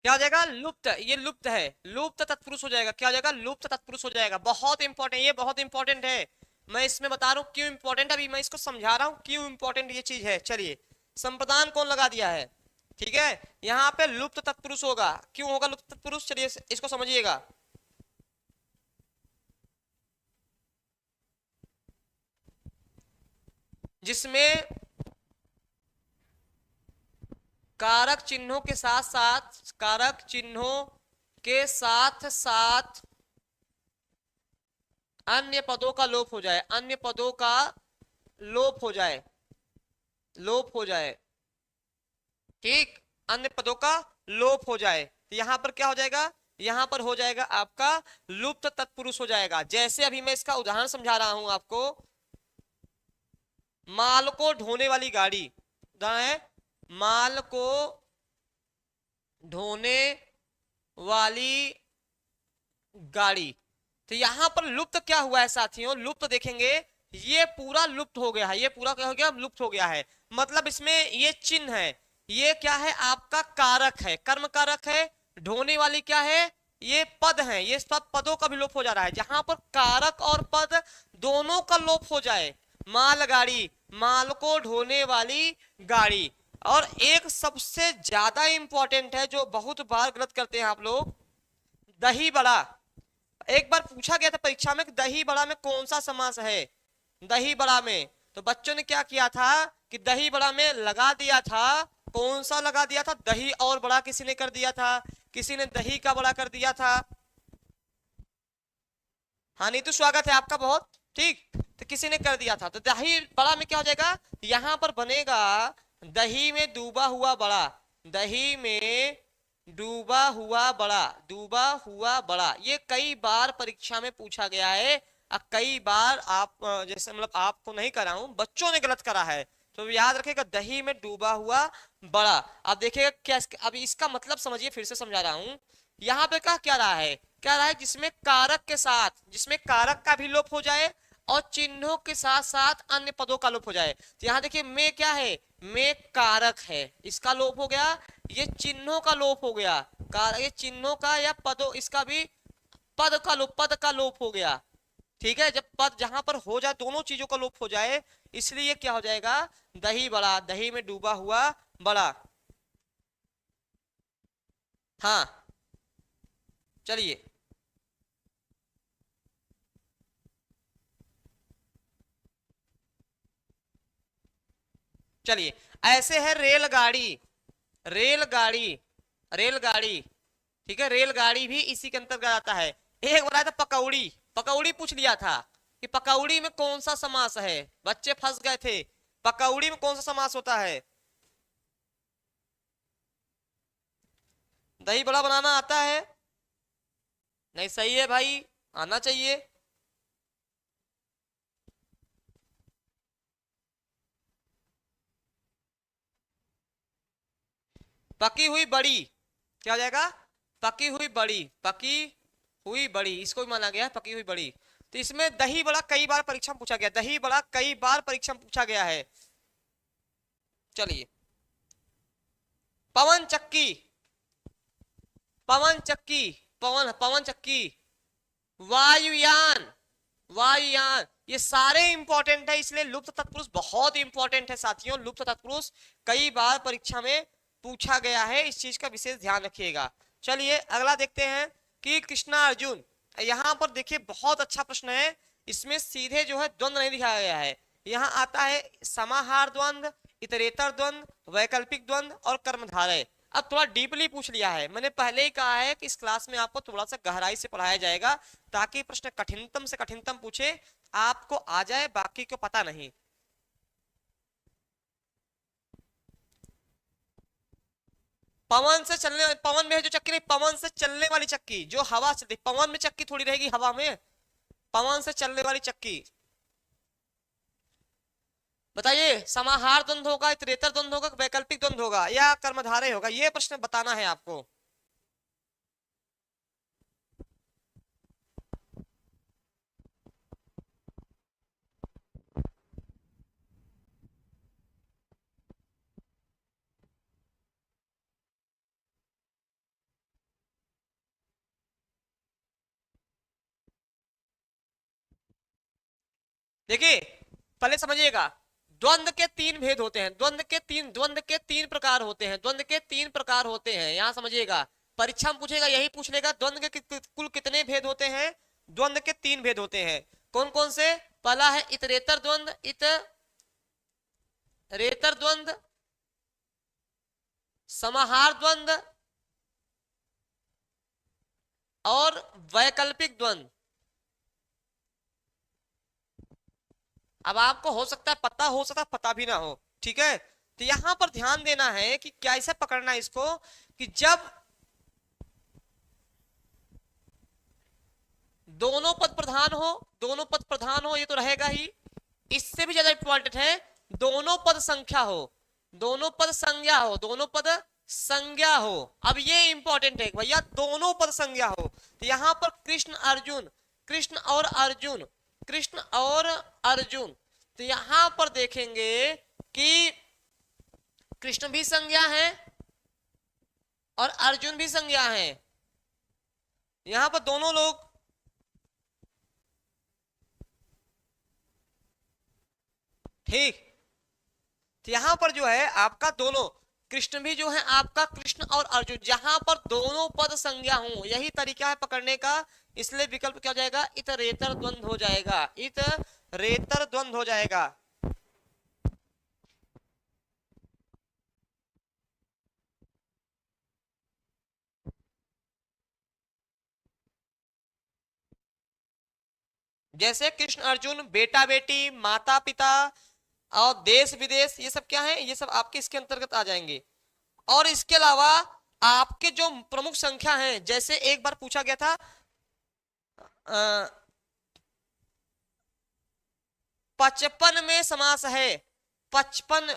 Speaker 1: क्या हो जाएगा, लुप्त, ये लुप्त है, लुप्त तत्पुरुष हो जाएगा, क्या हो जाएगा, लुप्त तत्पुरुष हो जाएगा। बहुत इंपॉर्टेंट, ये बहुत इंपॉर्टेंट है, मैं इसमें बता रहा हूँ क्यों इंपॉर्टेंट, अभी मैं इसको समझा रहा हूँ क्यों इंपॉर्टेंट ये चीज है। चलिए संप्रदान कौन लगा दिया है, ठीक है, यहाँ पे लुप्त तत्पुरुष होगा, क्यों होगा लुप्त तत्पुरुष, चलिए इसको समझिएगा। जिसमें कारक चिन्हों के साथ साथ, कारक चिन्हों के साथ साथ अन्य पदों का लोप हो जाए, अन्य पदों का लोप हो जाए, लोप हो जाए, ठीक, अन्य पदों का लोप हो जाए, तो यहां पर क्या हो जाएगा, यहां पर हो जाएगा आपका लुप्त तत्पुरुष हो जाएगा। जैसे अभी मैं इसका उदाहरण समझा रहा हूं आपको, माल को ढोने वाली गाड़ी, उदाहरण है माल को ढोने वाली गाड़ी, तो यहां पर लुप्त क्या हुआ है साथियों, लुप्त देखेंगे ये पूरा लुप्त हो गया है, ये पूरा क्या हो गया, लुप्त हो गया है, मतलब इसमें ये चिन्ह है, ये क्या है आपका कारक है, कर्म कारक है, ढोने वाली क्या है, ये पद है, ये सब पदों का भी लोप हो जा रहा है। जहां पर कारक और पद दोनों का लोप हो जाए, मालगाड़ी, माल को ढोने वाली गाड़ी। और एक सबसे ज्यादा इंपॉर्टेंट है जो बहुत बार गलत करते हैं आप लोग, दही बड़ा। एक बार पूछा गया था परीक्षा में कि दही बड़ा में कौन सा समास है, दही बड़ा में, तो बच्चों ने क्या किया था कि दही बड़ा में लगा दिया था, कौन सा लगा दिया था, दही और बड़ा किसी ने कर दिया था, किसी ने दही का बड़ा कर दिया था। हाँ नीतू स्वागत है आपका बहुत, ठीक, तो किसी ने कर दिया था, तो दही बड़ा में क्या हो जाएगा, यहां पर बनेगा दही में डूबा हुआ बड़ा, दही में डूबा हुआ बड़ा, डूबा हुआ बड़ा, ये कई बार परीक्षा में पूछा गया है, कई बार आप जैसे मतलब आपको नहीं करा हूं, बच्चों ने गलत करा है, तो याद रखेगा दही में डूबा हुआ बड़ा। अब देखिएगा क्या, अभी इसका मतलब समझिए, फिर से समझा रहा हूं, यहाँ पे क्या रहा है, क्या रहा है, जिसमें कारक के साथ, जिसमें कारक का भी लोप हो जाए और चिन्हों के साथ साथ अन्य पदों का लोप हो जाए। तो यहाँ देखिए में क्या है, में कारक है, इसका लोप हो गया, ये चिन्हों का लोप हो गया, ये चिन्हों का या पदों, इसका भी पद का लोप, पद का लोप हो गया, ठीक है, जब पद जहां पर हो जाए, दोनों चीजों का लोप हो जाए, इसलिए क्या हो जाएगा, दही बड़ा, दही में डूबा हुआ बड़ा। हाँ चलिए, चलिए ऐसे है रेलगाड़ी, रेलगाड़ी, रेलगाड़ी, ठीक है, रेलगाड़ी भी इसी के अंतर्गत आता है। एक बोला था पकौड़ी, पकौड़ी पूछ लिया था कि पकौड़ी में कौन सा समास है, बच्चे फंस गए थे। पकौड़ी में कौन सा समास होता है? दही बड़ा बनाना आता है? नहीं, सही है भाई, आना चाहिए। पकी हुई बड़ी, क्या हो जाएगा? पकी हुई बड़ी, पकी हुई बड़ी, इसको भी माना गया है पकी हुई बड़ी। तो इसमें दही बड़ा कई बार परीक्षा में पूछा गया, दही बड़ा कई बार परीक्षा में पूछा गया है। चलिए, पवन चक्की, पवन चक्की, पवन पवन चक्की, वायुयान, वायुयान, ये सारे इंपॉर्टेंट है, इसलिए लुप्त तत्पुरुष बहुत इंपॉर्टेंट है साथियों। लुप्त तत्पुरुष कई बार परीक्षा में पूछा गया है, इस चीज का विशेष ध्यान रखिएगा। चलिए अगला देखते हैं कि कृष्णा अर्जुन। यहाँ पर देखिए बहुत अच्छा प्रश्न है, इसमें सीधे जो है द्वंद्व नहीं दिखाया गया है। यहाँ आता है समाहार द्वंद्व, इतरेतर द्वंद्व, वैकल्पिक द्वंद्व और कर्मधारय। अब थोड़ा डीपली पूछ लिया है, मैंने पहले ही कहा है कि इस क्लास में आपको थोड़ा सा गहराई से पढ़ाया जाएगा, ताकि प्रश्न कठिनतम से कठिनतम पूछे, आपको आ जाए, बाकी को पता नहीं। पवन से चलने, पवन में है जो चक्की, नहीं, पवन से चलने वाली चक्की, जो हवा चलती, पवन में चक्की थोड़ी रहेगी हवा में, पवन से चलने वाली चक्की। बताइए, समाहार द्वंद्व होगा, इतरेतर द्वंद्व होगा, वैकल्पिक द्वंद्व होगा या कर्मधारय होगा, ये प्रश्न बताना है आपको। देखिए पहले समझिएगा, द्वंद्व के तीन भेद होते हैं, द्वंद्व के तीन प्रकार होते हैं, द्वंद्व के तीन प्रकार होते हैं, यहां समझिएगा। परीक्षा में पूछेगा, यही पूछ लेगा, द्वंद्व के कुल कितने भेद होते हैं? द्वंद्व के तीन भेद होते हैं। कौन कौन से? पहला है इतरेतर द्वंद्व, इतरेतर द्वंद्व, समाहार द्वंद्व और वैकल्पिक द्वंद्व। अब आपको हो सकता है पता, हो सकता है पता भी ना हो, ठीक है। तो यहां पर ध्यान देना है कि कैसे पकड़ना है इसको, कि जब दोनों पद प्रधान हो, दोनों पद प्रधान हो, ये तो रहेगा ही, इससे भी ज्यादा इंपॉर्टेंट है दोनों पद संख्या हो, दोनों पद संज्ञा हो, दोनों पद संज्ञा हो। अब ये इंपॉर्टेंट है भैया, दोनों पद संज्ञा हो। तो यहां पर कृष्ण अर्जुन, कृष्ण और अर्जुन, कृष्ण और अर्जुन, तो यहां पर देखेंगे कि कृष्ण भी संज्ञा है और अर्जुन भी संज्ञा है, यहां पर दोनों लोग, ठीक। तो यहां पर जो है आपका दोनों, कृष्ण भी जो है आपका, कृष्ण और अर्जुन, जहां पर दोनों पद संज्ञा हो, यही तरीका है पकड़ने का। इसलिए विकल्प क्या हो जाएगा? इतरेतर द्वंद्व हो जाएगा, इतरेतर द्वंद्व हो जाएगा। जैसे कृष्ण अर्जुन, बेटा बेटी, माता पिता और देश विदेश, ये सब क्या है? ये सब आपके इसके अंतर्गत आ जाएंगे। और इसके अलावा आपके जो प्रमुख संख्या हैं, जैसे एक बार पूछा गया था 55 में समास है, 55,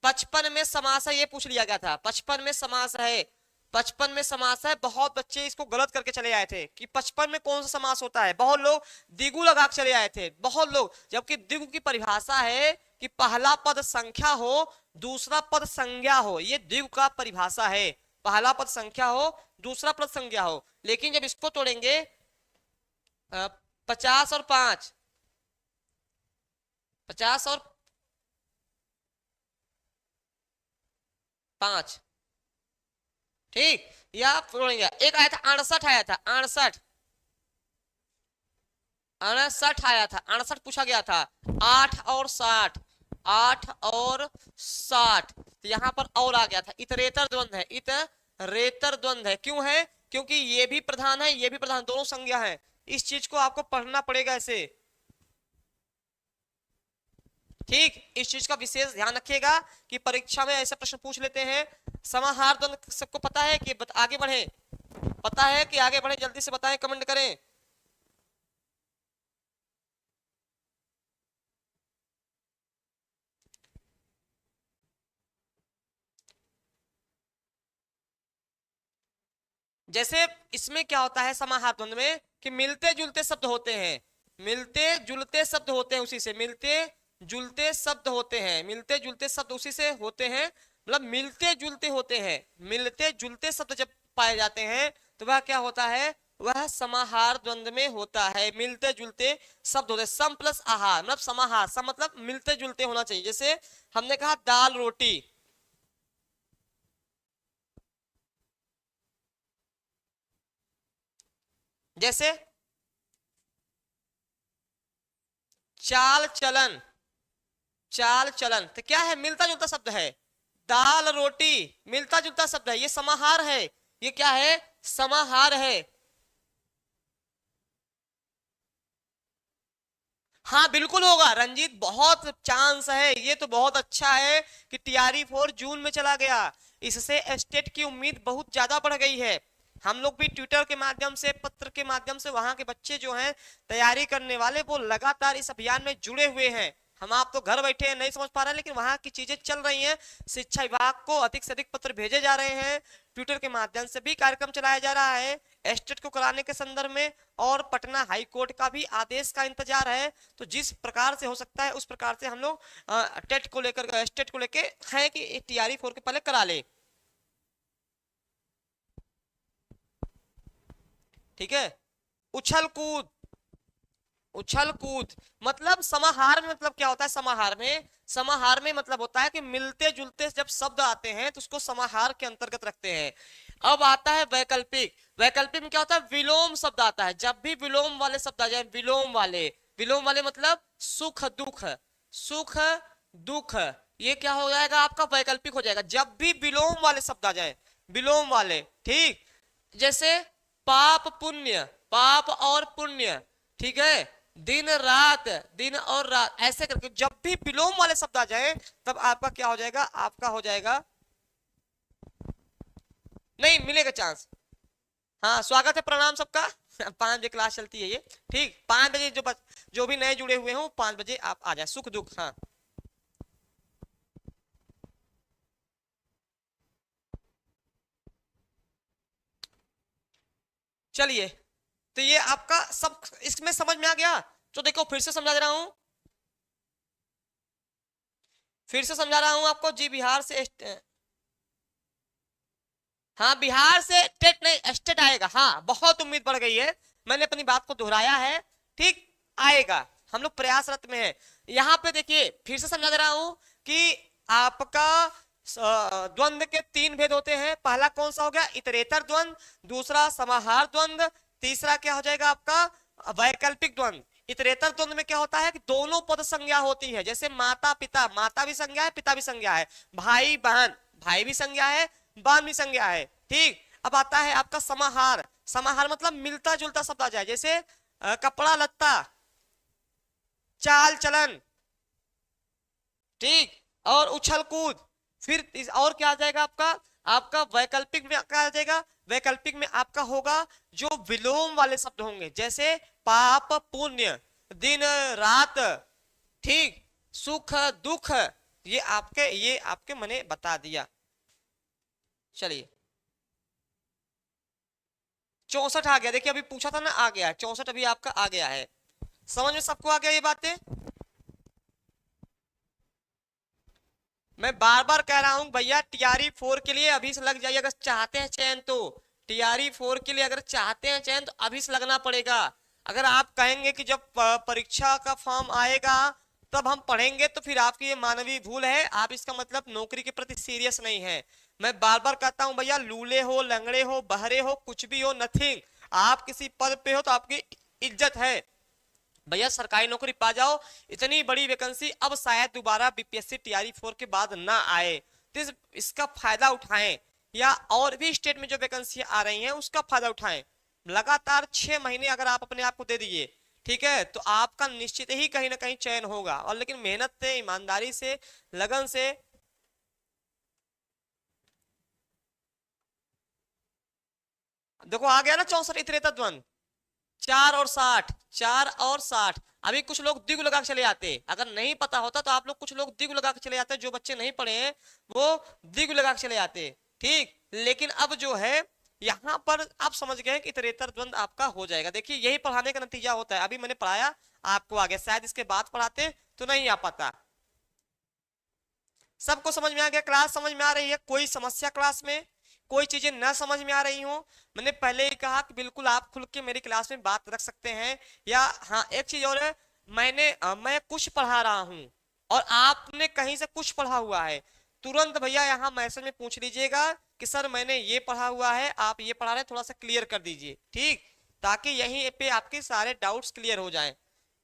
Speaker 1: 55 में समास है, ये पूछ लिया गया था, 55 में समास है, 55 में समास है। बहुत बच्चे इसको गलत करके चले आए थे कि 55 में कौन सा समास होता है, बहुत लोग द्विगु लगा के चले आए थे, बहुत लोग, जबकि द्विगु की परिभाषा है कि पहला पद संख्या हो, दूसरा पद संज्ञा हो, ये द्विगु का परिभाषा है, पहला पद संख्या हो, दूसरा पद संज्ञा हो। लेकिन जब इसको तोड़ेंगे 50 और 5, 50 और 5, ठीक, या जोड़ेंगे। एक आया था 68, आया था 68, 68 आया था, 68 पूछा गया था। 8 और 60, 8 और 60, तो यहां पर और आ गया था। इतरेतर द्वंद है, इतरेतर द्वंद है। क्यों है? क्योंकि ये भी प्रधान है, ये भी प्रधान, दोनों संज्ञा है। इस चीज को आपको पढ़ना पड़ेगा ऐसे। ठीक, इस चीज का विशेष ध्यान रखिएगा कि परीक्षा में ऐसे प्रश्न पूछ लेते हैं। समाहार द्वंद सबको पता है कि आगे बढ़े? पता है कि आगे बढ़े? जल्दी से बताएं, कमेंट करें। जैसे इसमें क्या होता है समाहार द्वंद में कि मिलते जुलते शब्द होते हैं, मिलते जुलते शब्द होते हैं, उसी से मिलते जुलते शब्द होते हैं, मिलते जुलते शब्द उसी से होते हैं, मतलब मिलते जुलते होते हैं। मिलते जुलते शब्द जब पाए जाते हैं तो वह क्या होता है? वह समाहार द्वंद में होता है। मिलते जुलते शब्द होते हैं, सम प्लस आहार मतलब समाहार। सम मतलब मिलते जुलते होना चाहिए। जैसे हमने कहा दाल रोटी, जैसे चाल चलन, चाल चलन, तो क्या है? मिलता जुलता शब्द है। दाल रोटी मिलता जुलता शब्द है, ये समाहार है। ये क्या है? समाहार है। हाँ बिल्कुल होगा रंजीत, बहुत चांस है। ये तो बहुत अच्छा है कि TRE 4 जून में चला गया। इससे स्टेट की उम्मीद बहुत ज्यादा बढ़ गई है। हम लोग भी ट्विटर के माध्यम से, पत्र के माध्यम से वहां के बच्चे जो हैं तैयारी करने वाले, वो लगातार इस अभियान में जुड़े हुए हैं। हम आप तो घर बैठे हैं, नहीं समझ पा रहे हैं, लेकिन वहां की चीजें चल रही हैं। शिक्षा विभाग को अधिक से अधिक पत्र भेजे जा रहे हैं, ट्विटर के माध्यम से भी कार्यक्रम चलाया जा रहा है एस्टेट को कराने के संदर्भ में, और पटना हाई कोर्ट का भी आदेश का इंतजार है। तो जिस प्रकार से हो सकता है उस प्रकार से हम लोग टेट को लेकर, एस्टेट को लेकर हैं कि TRE 4 के पहले करा ले। ठीक है। उछल कूद, उछल कूद मतलब समाहार में, मतलब क्या होता है समाहार में? समाहार में मतलब होता है कि मिलते जुलते जब शब्द आते हैं तो उसको समाहार के अंतर्गत रखते हैं। अब आता है वैकल्पिक। वैकल्पिक में क्या होता है? विलोम शब्द आता है। जब भी विलोम वाले शब्द आ जाए, विलोम वाले, विलोम वाले मतलब सुख दुख, सुख दुख, ये क्या हो जाएगा आपका? वैकल्पिक हो जाएगा। जब भी विलोम वाले शब्द आ जाए, विलोम वाले, ठीक। जैसे पाप पुण्य, पाप और पुण्य, ठीक है। दिन रात, दिन और रात, ऐसे करके जब भी विलोम वाले शब्द आ जाए तब आपका क्या हो जाएगा? आपका हो जाएगा, नहीं मिलेगा चांस। हाँ स्वागत है, प्रणाम सबका। 5 बजे क्लास चलती है ये, ठीक। 5 बजे जो भी नए जुड़े हुए हो 5 बजे आप आ जाए, सुख दुख। हाँ चलिए, तो ये आपका सब इसमें समझ में आ गया। तो देखो फिर से समझा दे रहा हूं, फिर से समझा रहा हूं आपको जी। बिहार से हाँ बिहार से टेट नहीं, स्टेट आएगा। हाँ बहुत उम्मीद बढ़ गई है, मैंने अपनी बात को दोहराया है। ठीक, आएगा, हम लोग प्रयासरत में है। यहाँ पे देखिए फिर से समझा दे रहा हूं कि आपका द्वंद के 3 भेद होते हैं। पहला कौन सा हो गया? इतरेतर द्वंद, दूसरा समाहार द्वंद, तीसरा क्या हो जाएगा आपका? वैकल्पिक द्वंद। इतरेतर द्वंद में क्या होता है कि दोनों पद संज्ञा होती है। जैसे माता पिता, माता भी संज्ञा है, पिता भी संज्ञा है। भाई बहन, भाई भी संज्ञा है, बहन भी संज्ञा है। ठीक, अब आता है आपका समाहार। समाहार मतलब मिलता जुलता शब्द आ जाए, जैसे कपड़ा लत्ता, चाल चलन, ठीक, और उछल कूद। फिर और क्या आ जाएगा आपका? आपका वैकल्पिक में क्या आ जाएगा? वैकल्पिक में आपका होगा जो विलोम वाले शब्द होंगे, जैसे पाप पुण्य, दिन रात, ठीक, सुख दुख। ये आपके मैंने बता दिया। चलिए 64 आ गया, देखिए अभी पूछा था ना, आ गया 64, अभी आपका आ गया है। समझ में सबको आ गया ये बातें? मैं बार बार कह रहा हूं भैया, TRE 4 के लिए अभी से लग जाइए अगर चाहते हैं चयन तो। TRE 4 के लिए अगर चाहते हैं चयन तो अभी से लगना पड़ेगा। अगर आप कहेंगे कि जब परीक्षा का फॉर्म आएगा तब हम पढ़ेंगे, तो फिर आपकी ये मानवीय भूल है। आप इसका मतलब नौकरी के प्रति सीरियस नहीं है। मैं बार बार कहता हूं भैया, लूले हो, लंगड़े हो, बहरे हो, कुछ भी हो, नथिंग, आप किसी पद पे हो तो आपकी इज्जत है। भैया सरकारी नौकरी पा जाओ, इतनी बड़ी वैकेंसी अब शायद दोबारा बीपीएससी टीआरई 4 के बाद ना आए, तो इसका फायदा उठाएं, या और भी स्टेट में जो वैकेंसी आ रही हैं उसका फायदा उठाएं। लगातार 6 महीने अगर आप अपने आप को दे दीजिए, ठीक है, तो आपका निश्चित ही कहीं ना कहीं चयन होगा। और लेकिन मेहनत से, ईमानदारी से, लगन से। देखो आ गया ना 64 इतरेता द्वंद, 4 और 60, 4 और 60। अभी कुछ लोग द्विगु लगा के चले आते, अगर नहीं पता होता तो आप लोग, कुछ लोग द्विगु लगा के चले जाते, जो बच्चे नहीं पढ़े हैं वो द्विगु लगा के चले जाते, ठीक। लेकिन अब जो है यहाँ पर आप समझ गए कि इतरेतर द्वंद आपका हो जाएगा। देखिए यही पढ़ाने का नतीजा होता है। अभी मैंने पढ़ाया, आपको आ गया, शायद इसके बाद पढ़ाते तो नहीं आ पाता। सबको समझ में आ गया? क्लास समझ में आ रही है? कोई समस्या क्लास में? कोई चीजें ना समझ में आ रही हो? मैंने पहले ही कहा कि बिल्कुल आप खुल के मेरी क्लास में बात रख सकते हैं। या हाँ, एक चीज और है, मैं कुछ पढ़ा रहा हूं और आपने कहीं से कुछ पढ़ा हुआ है, तुरंत भैया यहाँ मैसेज में पूछ लीजिएगा कि सर मैंने ये पढ़ा हुआ है, आप ये पढ़ा रहे हैं, थोड़ा सा क्लियर कर दीजिए, ठीक, ताकि यहीं पे आपके सारे डाउट्स क्लियर हो जाएं।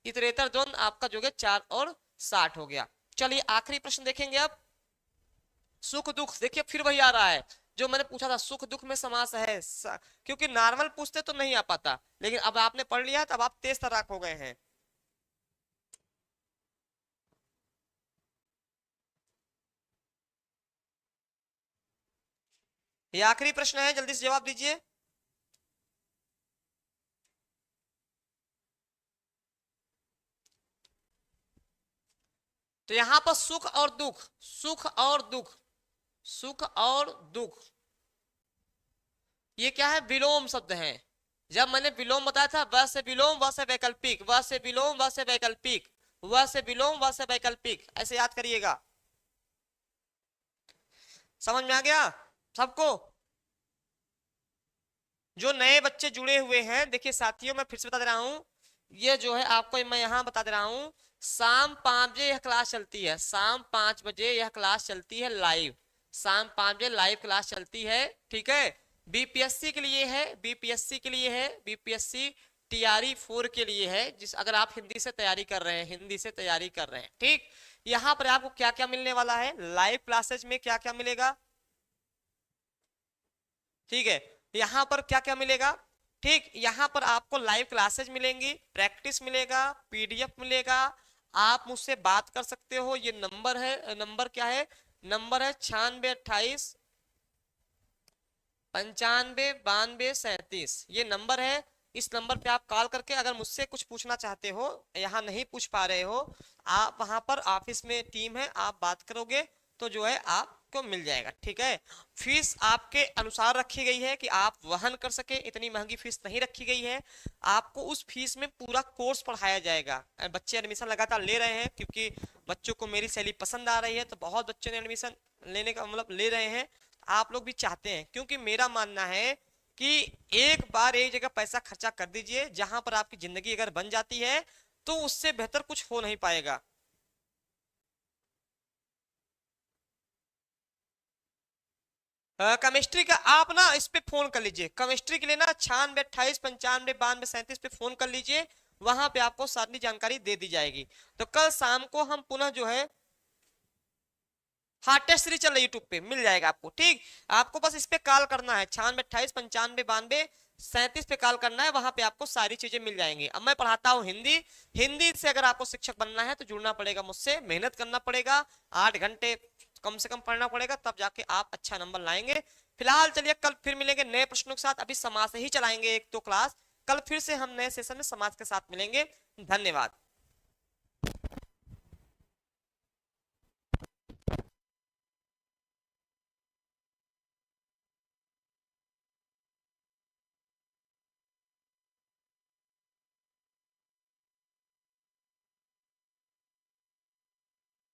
Speaker 1: इतरेतर द्वंद आपका जो है 4 और 60 हो गया। चलिए आखिरी प्रश्न देखेंगे अब। सुख दुख, देखिए फिर वही आ रहा है जो मैंने पूछा था, सुख दुख में समास है। क्योंकि नॉर्मल पूछते तो नहीं आ पाता, लेकिन अब आपने पढ़ लिया तब आप तेज तर्राक हो गए हैं। ये आखिरी प्रश्न है, जल्दी से जवाब दीजिए। तो यहां पर सुख और दुख, सुख और दुख, सुख और दुख, ये क्या है? विलोम शब्द है। जब मैंने विलोम बताया था, वह से विलोम, वह से वैकल्पिक, वह से विलोम, वह से वैकल्पिक, वह से विलोम, वह से वैकल्पिक, ऐसे याद करिएगा। समझ में आ गया सबको? जो नए बच्चे जुड़े हुए हैं, देखिए साथियों मैं फिर से बता दे रहा हूं, ये जो है आपको मैं यहां बता दे रहा हूं, शाम 5 बजे यह क्लास चलती है, शाम 5 बजे यह क्लास चलती है लाइव, शाम 5 बजे लाइव क्लास चलती है, ठीक है। बीपीएससी के लिए है, बीपीएससी के लिए है, बीपीएससी टीआरई 4 के लिए है, जिस अगर आप हिंदी से तैयारी कर रहे हैं, हिंदी से तैयारी कर रहे हैं, ठीक। यहाँ पर आपको क्या क्या मिलने वाला है, लाइव क्लासेज में क्या क्या मिलेगा, ठीक है। यहाँ पर क्या क्या मिलेगा, ठीक, यहाँ पर आपको लाइव क्लासेज मिलेंगी, प्रैक्टिस मिलेगा, पीडीएफ मिलेगा, आप मुझसे बात कर सकते हो। ये नंबर है, नंबर क्या है? नंबर है 9628 95 92 37, ये नंबर है। इस नंबर पे आप कॉल करके अगर मुझसे कुछ पूछना चाहते हो, यहाँ नहीं पूछ पा रहे हो, आप वहां पर ऑफिस में टीम है, आप बात करोगे तो जो है आपको मिल जाएगा, ठीक है। फीस आपके अनुसार रखी गई है कि आप वहन कर सके, इतनी महंगी फीस नहीं रखी गई है। आपको उस फीस में पूरा कोर्स पढ़ाया जाएगा। बच्चे एडमिशन लगातार ले रहे हैं क्योंकि बच्चों को मेरी शैली पसंद आ रही है, तो बहुत बच्चों ने एडमिशन लेने का मतलब ले रहे हैं। आप लोग भी चाहते हैं, क्योंकि मेरा मानना है कि एक बार एक जगह पैसा खर्चा कर दीजिए, जहां पर आपकी जिंदगी अगर बन जाती है तो उससे बेहतर कुछ हो नहीं पाएगा। केमिस्ट्री का आप ना इस पे फोन कर लीजिए, केमिस्ट्री के लिए ना 96 28 95 92 37 पे फोन कर लीजिए, वहां पे आपको सारी जानकारी दे दी जाएगी। तो कल शाम को हम पुनः जो है, हाँ टेस्ट सीरीज चल रही है यूट्यूब पे, मिल जाएगा आपको, ठीक। आपको बस इस पे कॉल करना है, 96 28 95 92 37 पे कॉल करना है, वहां पे आपको सारी चीजें मिल जाएंगी। अब मैं पढ़ाता हूँ हिंदी, हिंदी से अगर आपको शिक्षक बनना है तो जुड़ना पड़ेगा मुझसे, मेहनत करना पड़ेगा, 8 घंटे कम से कम पढ़ना पड़ेगा, तब जाके आप अच्छा नंबर लाएंगे। फिलहाल चलिए कल फिर मिलेंगे नए प्रश्नों के साथ, अभी समाज से ही चलाएंगे एक दो क्लास, कल फिर से हम नए सेशन में समाज के साथ मिलेंगे। धन्यवाद।